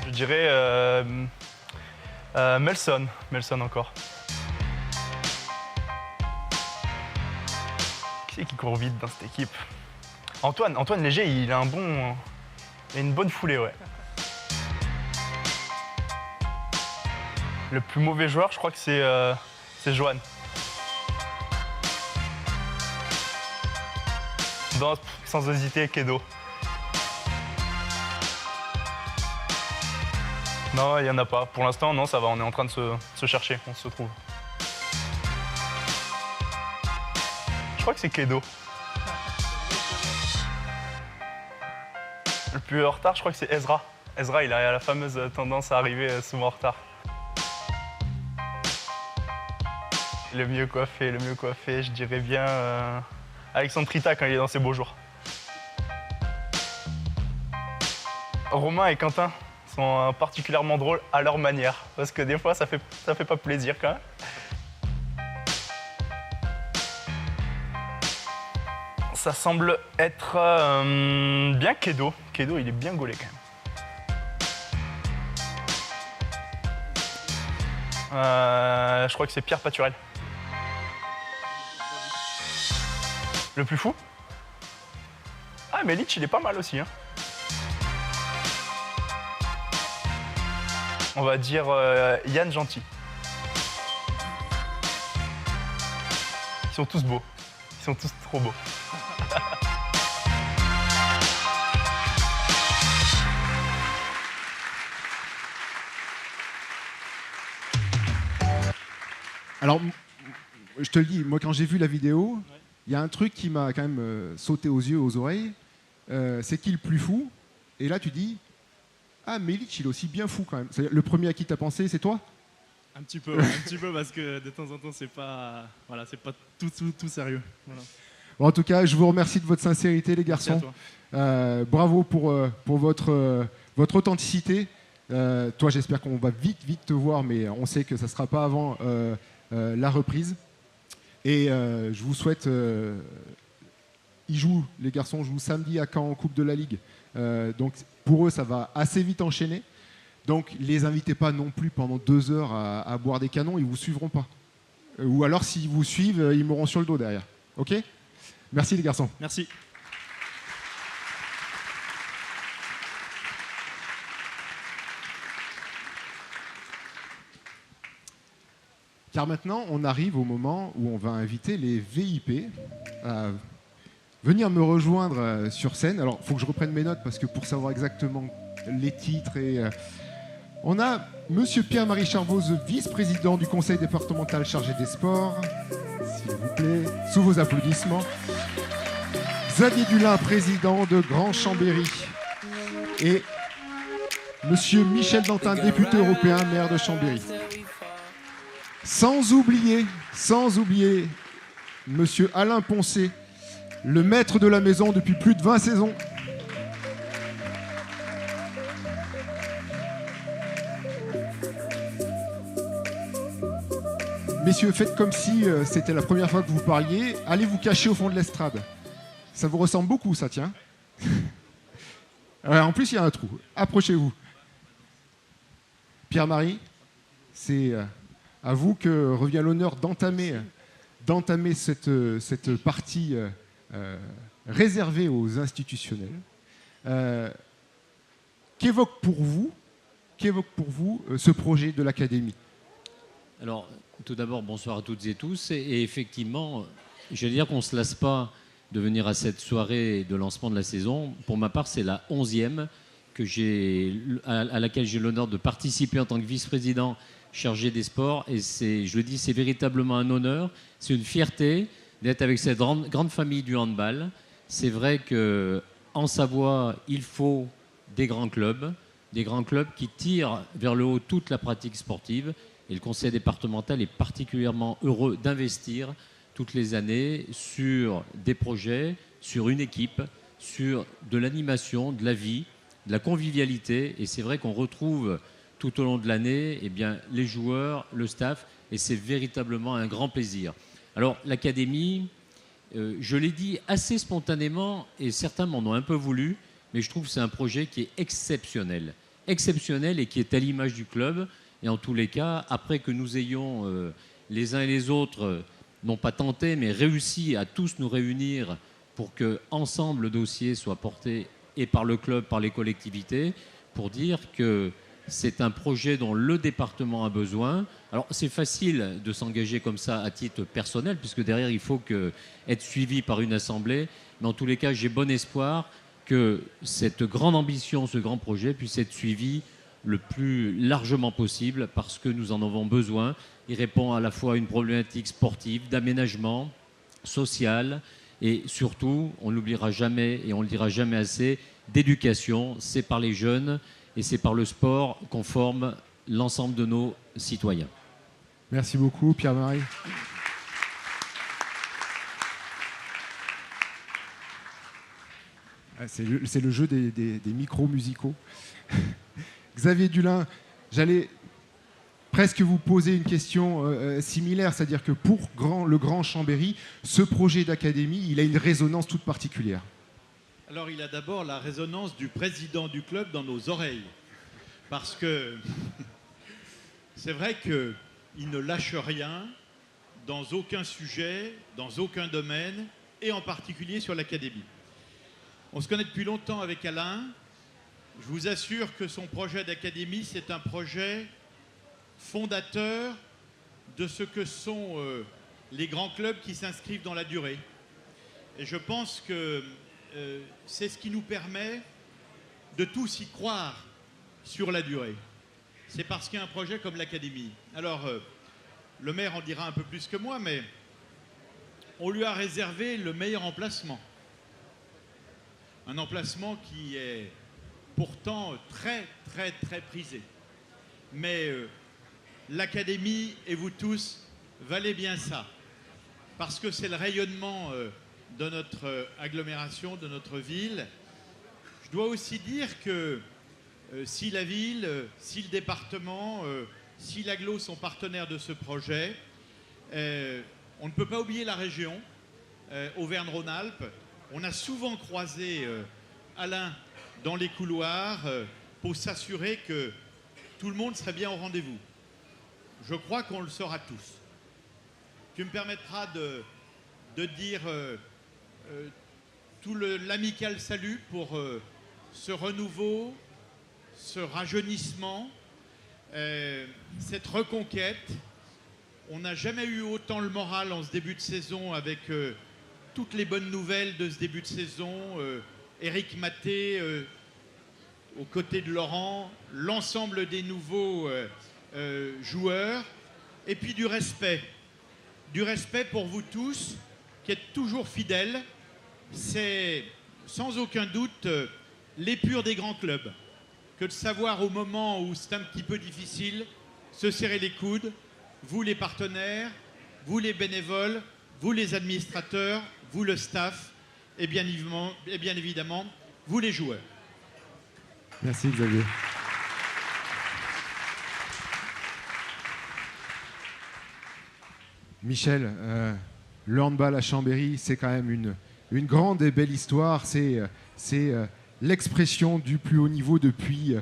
Je dirais Melson encore. Qui c'est qui court vite dans cette équipe ? Antoine Léger, il a une bonne foulée, ouais. Le plus mauvais joueur, je crois que c'est Johan. Sans hésiter, Kedo. Non, il n'y en a pas. Pour l'instant, non, ça va. On est en train de se chercher. On se trouve. Je crois que c'est Kedo. Le plus en retard, je crois que c'est Ezra. Ezra, il a la fameuse tendance à arriver souvent en retard. Le mieux coiffé, je dirais bien Alexandre Trita quand il est dans ses beaux jours. Romain et Quentin sont particulièrement drôles à leur manière, parce que des fois ça fait pas plaisir quand même. Ça semble être bien Kedo. Kedo, il est bien gaulé quand même. Je crois que c'est Pierre Paturel. Le plus fou? Ah, mais Litch, il est pas mal aussi. Hein. On va dire Yann Gentil. Ils sont tous beaux. Ils sont tous trop beaux. Alors, je te le dis, moi quand j'ai vu la vidéo, il y a un truc qui m'a quand même sauté aux yeux, aux oreilles, c'est qui le plus fou? Et là tu dis, ah mais Litch il est aussi bien fou quand même. Le premier à qui t'as pensé, c'est toi? Un petit peu, parce que de temps en temps c'est pas tout sérieux. Voilà. Bon, en tout cas, je vous remercie de votre sincérité les garçons. Bravo pour votre authenticité. Toi j'espère qu'on va vite te voir, mais on sait que ça ne sera pas avant la reprise. Et je vous souhaite... ils jouent, les garçons jouent samedi à Caen en Coupe de la Ligue. Donc pour eux, ça va assez vite enchaîner. Donc les invitez pas non plus pendant 2 heures à boire des canons, ils ne vous suivront pas. Ou alors s'ils vous suivent, ils mourront sur le dos derrière. Ok? Merci les garçons. Merci. Car maintenant, on arrive au moment où on va inviter les VIP à venir me rejoindre sur scène. Alors, il faut que je reprenne mes notes parce que pour savoir exactement les titres on a Monsieur Pierre-Marie Charvoz, vice-président du conseil départemental chargé des sports, s'il vous plaît, sous vos applaudissements. Xavier Dulin, président de Grand Chambéry. Et Monsieur Michel Dantin, député européen, maire de Chambéry. Sans oublier Monsieur Alain Poncé, le maître de la maison depuis plus de 20 saisons. Messieurs, faites comme si c'était la première fois que vous parliez. Allez vous cacher au fond de l'estrade. Ça vous ressemble beaucoup, ça, tiens. Ouais, en plus, il y a un trou. Approchez-vous. Pierre-Marie, c'est à vous que revient l'honneur d'entamer cette partie réservée aux institutionnels. Qu'évoque pour vous ce projet de l'Académie? Alors, tout d'abord, bonsoir à toutes et tous. Et effectivement, je veux dire qu'on ne se lasse pas de venir à cette soirée de lancement de la saison. Pour ma part, c'est la 11e à laquelle j'ai l'honneur de participer en tant que vice-président chargé des sports. Et je le dis, c'est véritablement un honneur. C'est une fierté d'être avec cette grande famille du handball. C'est vrai qu'en Savoie, il faut des grands clubs qui tirent vers le haut toute la pratique sportive. Et le conseil départemental est particulièrement heureux d'investir toutes les années sur des projets, sur une équipe, sur de l'animation, de la vie, de la convivialité. Et c'est vrai qu'on retrouve tout au long de l'année les joueurs, le staff, et c'est véritablement un grand plaisir. Alors l'Académie, je l'ai dit assez spontanément, et certains m'en ont un peu voulu, mais je trouve que c'est un projet qui est exceptionnel et qui est à l'image du club. Et en tous les cas, après que nous ayons les uns et les autres, non pas tenté, mais réussi à tous nous réunir pour que ensemble le dossier soit porté et par le club, par les collectivités, pour dire que c'est un projet dont le département a besoin. Alors c'est facile de s'engager comme ça à titre personnel, puisque derrière il faut être suivi par une assemblée. Mais en tous les cas, j'ai bon espoir que cette grande ambition, ce grand projet puisse être suivi le plus largement possible, parce que nous en avons besoin. Il répond à la fois à une problématique sportive, d'aménagement, social, et surtout, on n'oubliera jamais et on ne le dira jamais assez, d'éducation. C'est par les jeunes et c'est par le sport qu'on forme l'ensemble de nos citoyens. Merci beaucoup, Pierre-Marie. C'est le jeu des micros musicaux. Xavier Dulin, j'allais presque vous poser une question similaire, c'est-à-dire que pour le Grand Chambéry, ce projet d'académie, il a une résonance toute particulière. Alors il a d'abord la résonance du président du club dans nos oreilles, parce que c'est vrai qu'il ne lâche rien dans aucun sujet, dans aucun domaine, et en particulier sur l'académie. On se connaît depuis longtemps avec Alain. Je vous assure que son projet d'académie, c'est un projet fondateur de ce que sont les grands clubs qui s'inscrivent dans la durée. Et je pense que c'est ce qui nous permet de tous y croire sur la durée. C'est parce qu'il y a un projet comme l'académie. Alors, le maire en dira un peu plus que moi, mais on lui a réservé le meilleur emplacement. Un emplacement qui est pourtant très, très, très prisé. Mais l'académie et vous tous valez bien ça. Parce que c'est le rayonnement de notre agglomération, de notre ville. Je dois aussi dire que si la ville, si le département, si l'agglo sont partenaires de ce projet, on ne peut pas oublier la région, Auvergne-Rhône-Alpes. On a souvent croisé Alain dans les couloirs pour s'assurer que tout le monde serait bien au rendez-vous. Je crois qu'on le saura tous. Tu me permettras de dire tout l'amical salut pour ce renouveau, ce rajeunissement, cette reconquête. On n'a jamais eu autant le moral en ce début de saison avec toutes les bonnes nouvelles de ce début de saison. Éric Maté aux côtés de Laurent, l'ensemble des nouveaux joueurs, et puis du respect pour vous tous qui êtes toujours fidèles. C'est sans aucun doute l'épure des grands clubs que de savoir au moment où c'est un petit peu difficile se serrer les coudes, vous les partenaires, vous les bénévoles, vous les administrateurs, vous le staff et bien évidemment vous les joueurs. Merci Xavier. Michel, le handball à Chambéry, c'est quand même une grande et belle histoire. C'est l'expression du plus haut niveau depuis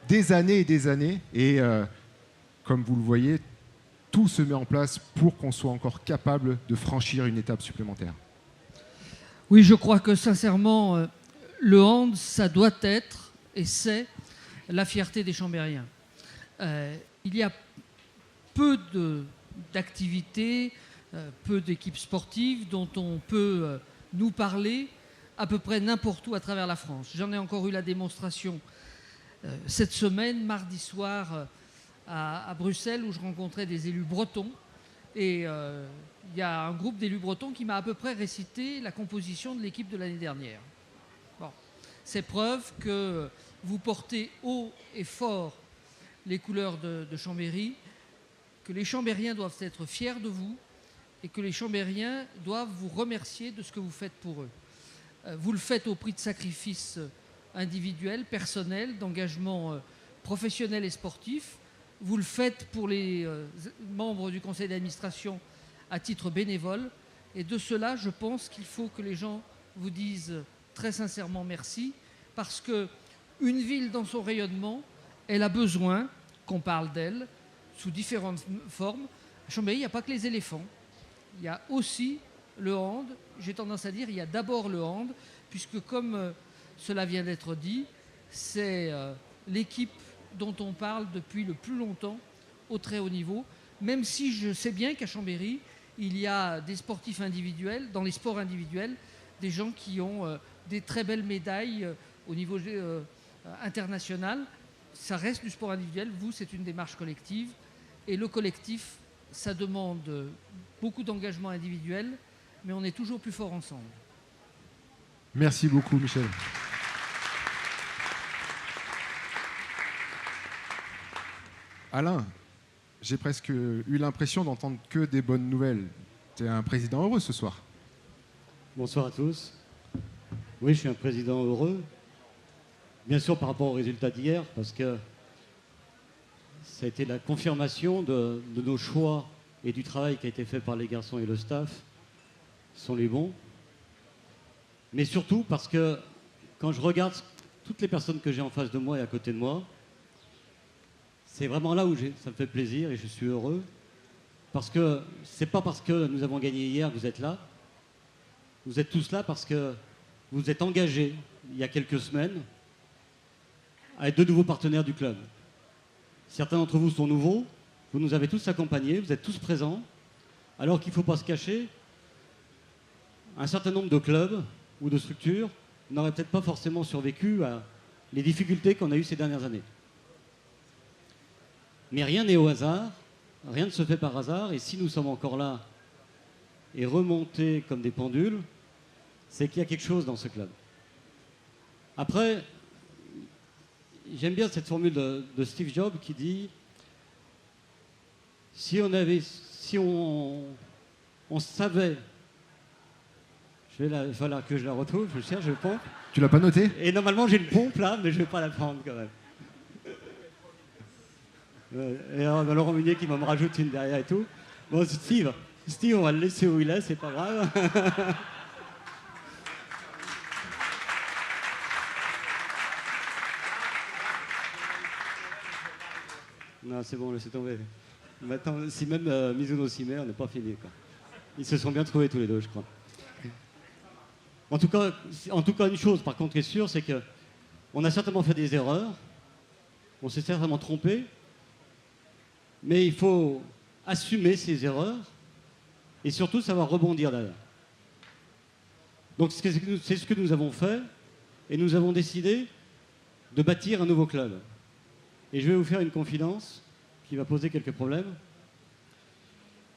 des années et des années. Et comme vous le voyez, tout se met en place pour qu'on soit encore capable de franchir une étape supplémentaire. Oui, je crois que sincèrement, le hand, ça doit être, et c'est, la fierté des Chambériens. Il y a peu d'activités, peu d'équipes sportives dont on peut nous parler à peu près n'importe où à travers la France. J'en ai encore eu la démonstration cette semaine, mardi soir, à Bruxelles, où je rencontrais des élus bretons. Et il y a un groupe d'élus bretons qui m'a à peu près récité la composition de l'équipe de l'année dernière. Bon. C'est preuve que vous portez haut et fort les couleurs de Chambéry, que les Chambériens doivent être fiers de vous et que les Chambériens doivent vous remercier de ce que vous faites pour eux. Vous le faites au prix de sacrifices individuels, personnels, d'engagement professionnel et sportif. Vous le faites pour les membres du conseil d'administration à titre bénévole. Et de cela, je pense qu'il faut que les gens vous disent très sincèrement merci, parce qu'une ville dans son rayonnement, elle a besoin qu'on parle d'elle sous différentes formes. À Chambéry, il n'y a pas que les éléphants. Il y a aussi le hand. J'ai tendance à dire il y a d'abord le hand, puisque comme cela vient d'être dit, c'est l'équipe dont on parle depuis le plus longtemps au très haut niveau, même si je sais bien qu'à Chambéry, il y a des sportifs individuels, dans les sports individuels, des gens qui ont des très belles médailles au niveau international. Ça reste du sport individuel. Vous, c'est une démarche collective. Et le collectif, ça demande beaucoup d'engagement individuel, mais on est toujours plus fort ensemble. Merci beaucoup, Michel. Alain, j'ai presque eu l'impression d'entendre que des bonnes nouvelles. Tu es un président heureux ce soir. Bonsoir à tous. Oui, je suis un président heureux. Bien sûr par rapport aux résultats d'hier, parce que ça a été la confirmation de nos choix et du travail qui a été fait par les garçons et le staff sont les bons. Mais surtout parce que quand je regarde toutes les personnes que j'ai en face de moi et à côté de moi, c'est vraiment là où ça me fait plaisir et je suis heureux. Parce que c'est pas parce que nous avons gagné hier que vous êtes là. Vous êtes tous là parce que vous êtes engagés il y a quelques semaines à être de nouveaux partenaires du club. Certains d'entre vous sont nouveaux, vous nous avez tous accompagnés, vous êtes tous présents, alors qu'il ne faut pas se cacher, un certain nombre de clubs ou de structures n'auraient peut-être pas forcément survécu à les difficultés qu'on a eues ces dernières années. Mais rien n'est au hasard, rien ne se fait par hasard, et si nous sommes encore là et remontés comme des pendules, c'est qu'il y a quelque chose dans ce club. Après, j'aime bien cette formule de Steve Jobs qui dit si on savait, il va falloir que je la retrouve, je cherche, je pompe. Tu l'as pas noté? Et normalement j'ai une pompe là, mais je vais pas la prendre quand même. Et alors, Laurent Munier qui va me rajouter une derrière et tout. Bon, Steve, on va le laisser où il est, c'est pas grave. Non, c'est bon, laissez tomber. Maintenant, si même Mizuno Sime, on n'est pas fini, quoi. Ils se sont bien trouvés tous les deux, je crois. En tout cas, une chose, par contre, est sûre, c'est qu'on a certainement fait des erreurs, on s'est certainement trompé, mais il faut assumer ces erreurs et surtout savoir rebondir derrière. Donc c'est ce que nous avons fait et nous avons décidé de bâtir un nouveau club. Et je vais vous faire une confidence qui va poser quelques problèmes.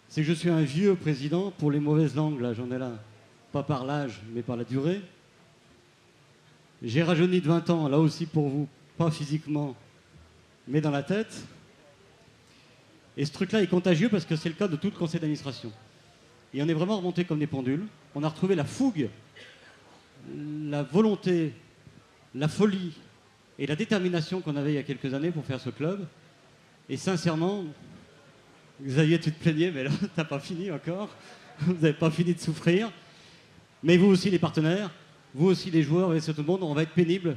C'est que je suis un vieux président pour les mauvaises langues, là, j'en ai là. Pas par l'âge, mais par la durée. J'ai rajeuni de 20 ans, là aussi pour vous, pas physiquement, mais dans la tête. Et ce truc-là est contagieux parce que c'est le cas de tout le conseil d'administration. Et on est vraiment remonté comme des pendules. On a retrouvé la fougue, la volonté, la folie et la détermination qu'on avait il y a quelques années pour faire ce club. Et sincèrement, Xavier, tu te plaignais, mais là, t'as pas fini encore. Vous n'avez pas fini de souffrir. Mais vous aussi, les partenaires, vous aussi, les joueurs, et tout le monde, on va être pénibles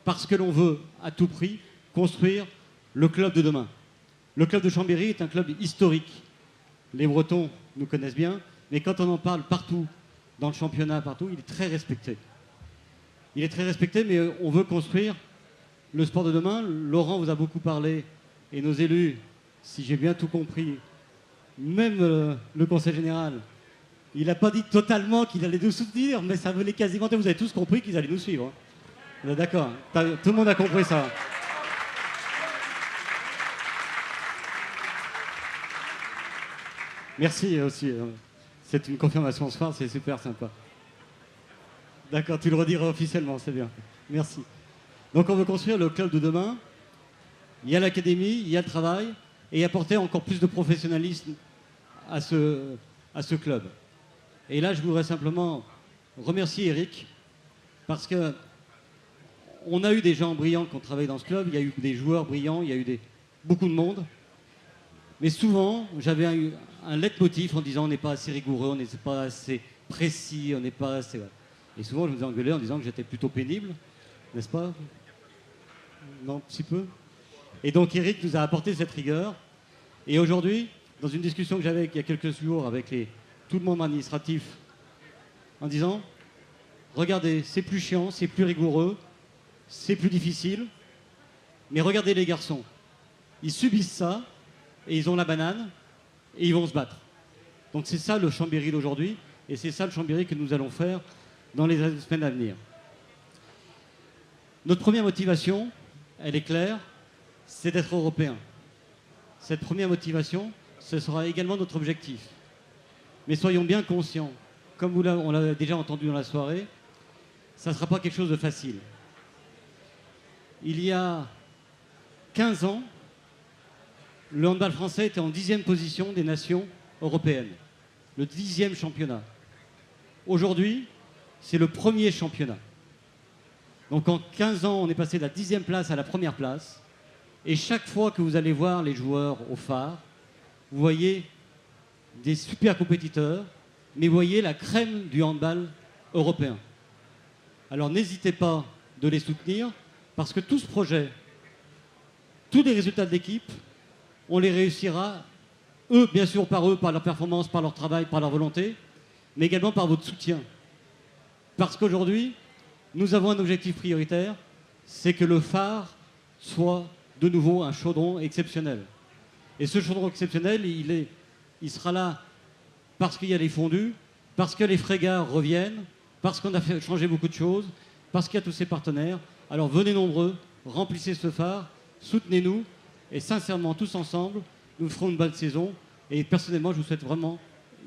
parce que l'on veut, à tout prix, construire le club de demain. Le club de Chambéry est un club historique. Les Bretons nous connaissent bien, mais quand on en parle partout, dans le championnat, partout, il est très respecté. Il est très respecté, mais on veut construire le sport de demain. Laurent vous a beaucoup parlé, et nos élus, si j'ai bien tout compris, même le conseil général, il n'a pas dit totalement qu'il allait nous soutenir, mais ça venait quasiment, vous avez tous compris qu'ils allaient nous suivre. Hein. D'accord, tout le monde a compris ça. Merci aussi. C'est une confirmation ce soir, c'est super sympa. D'accord, tu le rediras officiellement, c'est bien. Merci. Donc on veut construire le club de demain. Il y a l'académie, il y a le travail, et apporter encore plus de professionnalisme à ce club. Et là, je voudrais simplement remercier Eric, parce que on a eu des gens brillants qui ont travaillé dans ce club, il y a eu des joueurs brillants, il y a eu beaucoup de monde. Mais souvent, j'avais un leitmotiv en disant on n'est pas assez rigoureux, on n'est pas assez précis, on n'est pas assez... Et souvent, je me faisais engueuler en disant que j'étais plutôt pénible, n'est-ce pas? Non, un petit peu. Et donc Eric nous a apporté cette rigueur. Et aujourd'hui, dans une discussion que j'avais il y a quelques jours avec tout le monde administratif, en disant, regardez, c'est plus chiant, c'est plus rigoureux, c'est plus difficile, Mais regardez les garçons. Ils subissent ça, et ils ont la banane, et ils vont se battre. Donc c'est ça le Chambéry d'aujourd'hui, et c'est ça le Chambéry que nous allons faire dans les semaines à venir. Notre première motivation, elle est claire, c'est d'être européen. Cette première motivation, ce sera également notre objectif. Mais soyons bien conscients, comme on l'a déjà entendu dans la soirée, ça ne sera pas quelque chose de facile. Il y a 15 ans, le handball français était en 10e position des nations européennes. Le 10e championnat. Aujourd'hui, c'est le premier championnat. Donc en 15 ans, on est passé de la 10e place à la première place. Et chaque fois que vous allez voir les joueurs au phare, vous voyez des super compétiteurs, mais vous voyez la crème du handball européen. Alors n'hésitez pas de les soutenir, parce que tout ce projet, tous les résultats de l'équipe, on les réussira, eux, bien sûr, par leur performance, par leur travail, par leur volonté, mais également par votre soutien. Parce qu'aujourd'hui, nous avons un objectif prioritaire, c'est que le phare soit de nouveau un chaudron exceptionnel. Et ce chaudron exceptionnel, il sera là parce qu'il y a les fondus, parce que les frégats reviennent, parce qu'on a fait changer beaucoup de choses, parce qu'il y a tous ces partenaires. Alors venez nombreux, remplissez ce phare, soutenez-nous, et sincèrement, tous ensemble, nous ferons une bonne saison. Et personnellement, je vous souhaite vraiment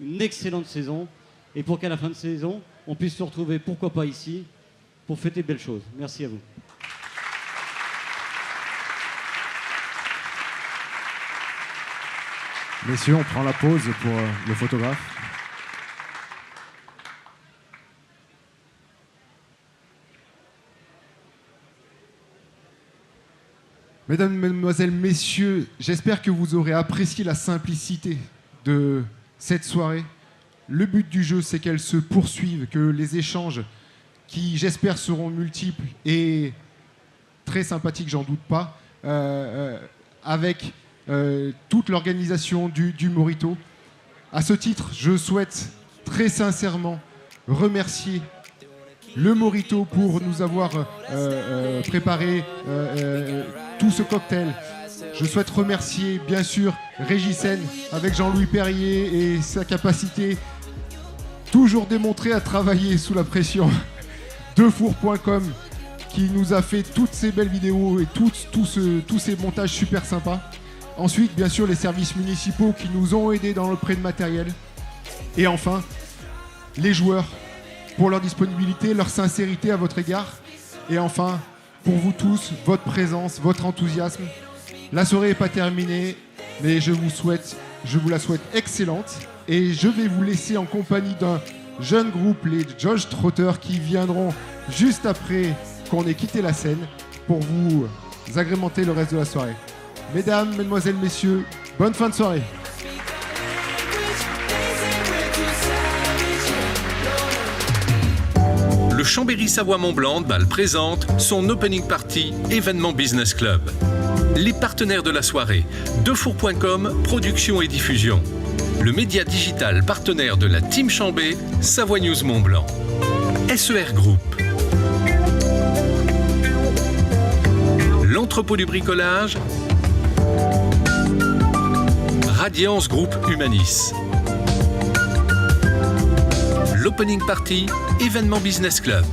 une excellente saison, et pour qu'à la fin de saison, on puisse se retrouver, pourquoi pas ici, pour fêter de belles choses. Merci à vous. Messieurs, on prend la pause pour le photographe. Mesdames, Mesdemoiselles, Messieurs, j'espère que vous aurez apprécié la simplicité de cette soirée. Le but du jeu, c'est qu'elle se poursuive, que les échanges, qui j'espère seront multiples et très sympathiques, j'en doute pas, avec toute l'organisation du Morito. À ce titre, je souhaite très sincèrement remercier le Morito pour nous avoir préparé tout ce cocktail. Je souhaite remercier bien sûr Régicène avec Jean-Louis Perrier et sa capacité toujours démontrée à travailler sous la pression. Defour.com qui nous a fait toutes ces belles vidéos et tous ces montages super sympas. Ensuite, bien sûr, les services municipaux qui nous ont aidés dans le prêt de matériel. Et enfin, les joueurs pour leur disponibilité, leur sincérité à votre égard. Et enfin, pour vous tous, votre présence, votre enthousiasme. La soirée n'est pas terminée, mais je vous la souhaite excellente. Et je vais vous laisser en compagnie d'un jeune groupe, les George Trotter, qui viendront juste après qu'on ait quitté la scène pour vous agrémenter le reste de la soirée. Mesdames, Mesdemoiselles, Messieurs, bonne fin de soirée. Le Chambéry Savoie-Mont-Blanc Handball présente son opening party événement Business Club. Les partenaires de la soirée, Defour.com, production et diffusion. Le média digital partenaire de la Team Chambé, Savoie News Mont-Blanc. SER Group. L'entrepôt du bricolage. Radiance Groupe Humanis. L'opening party, événement Business Club.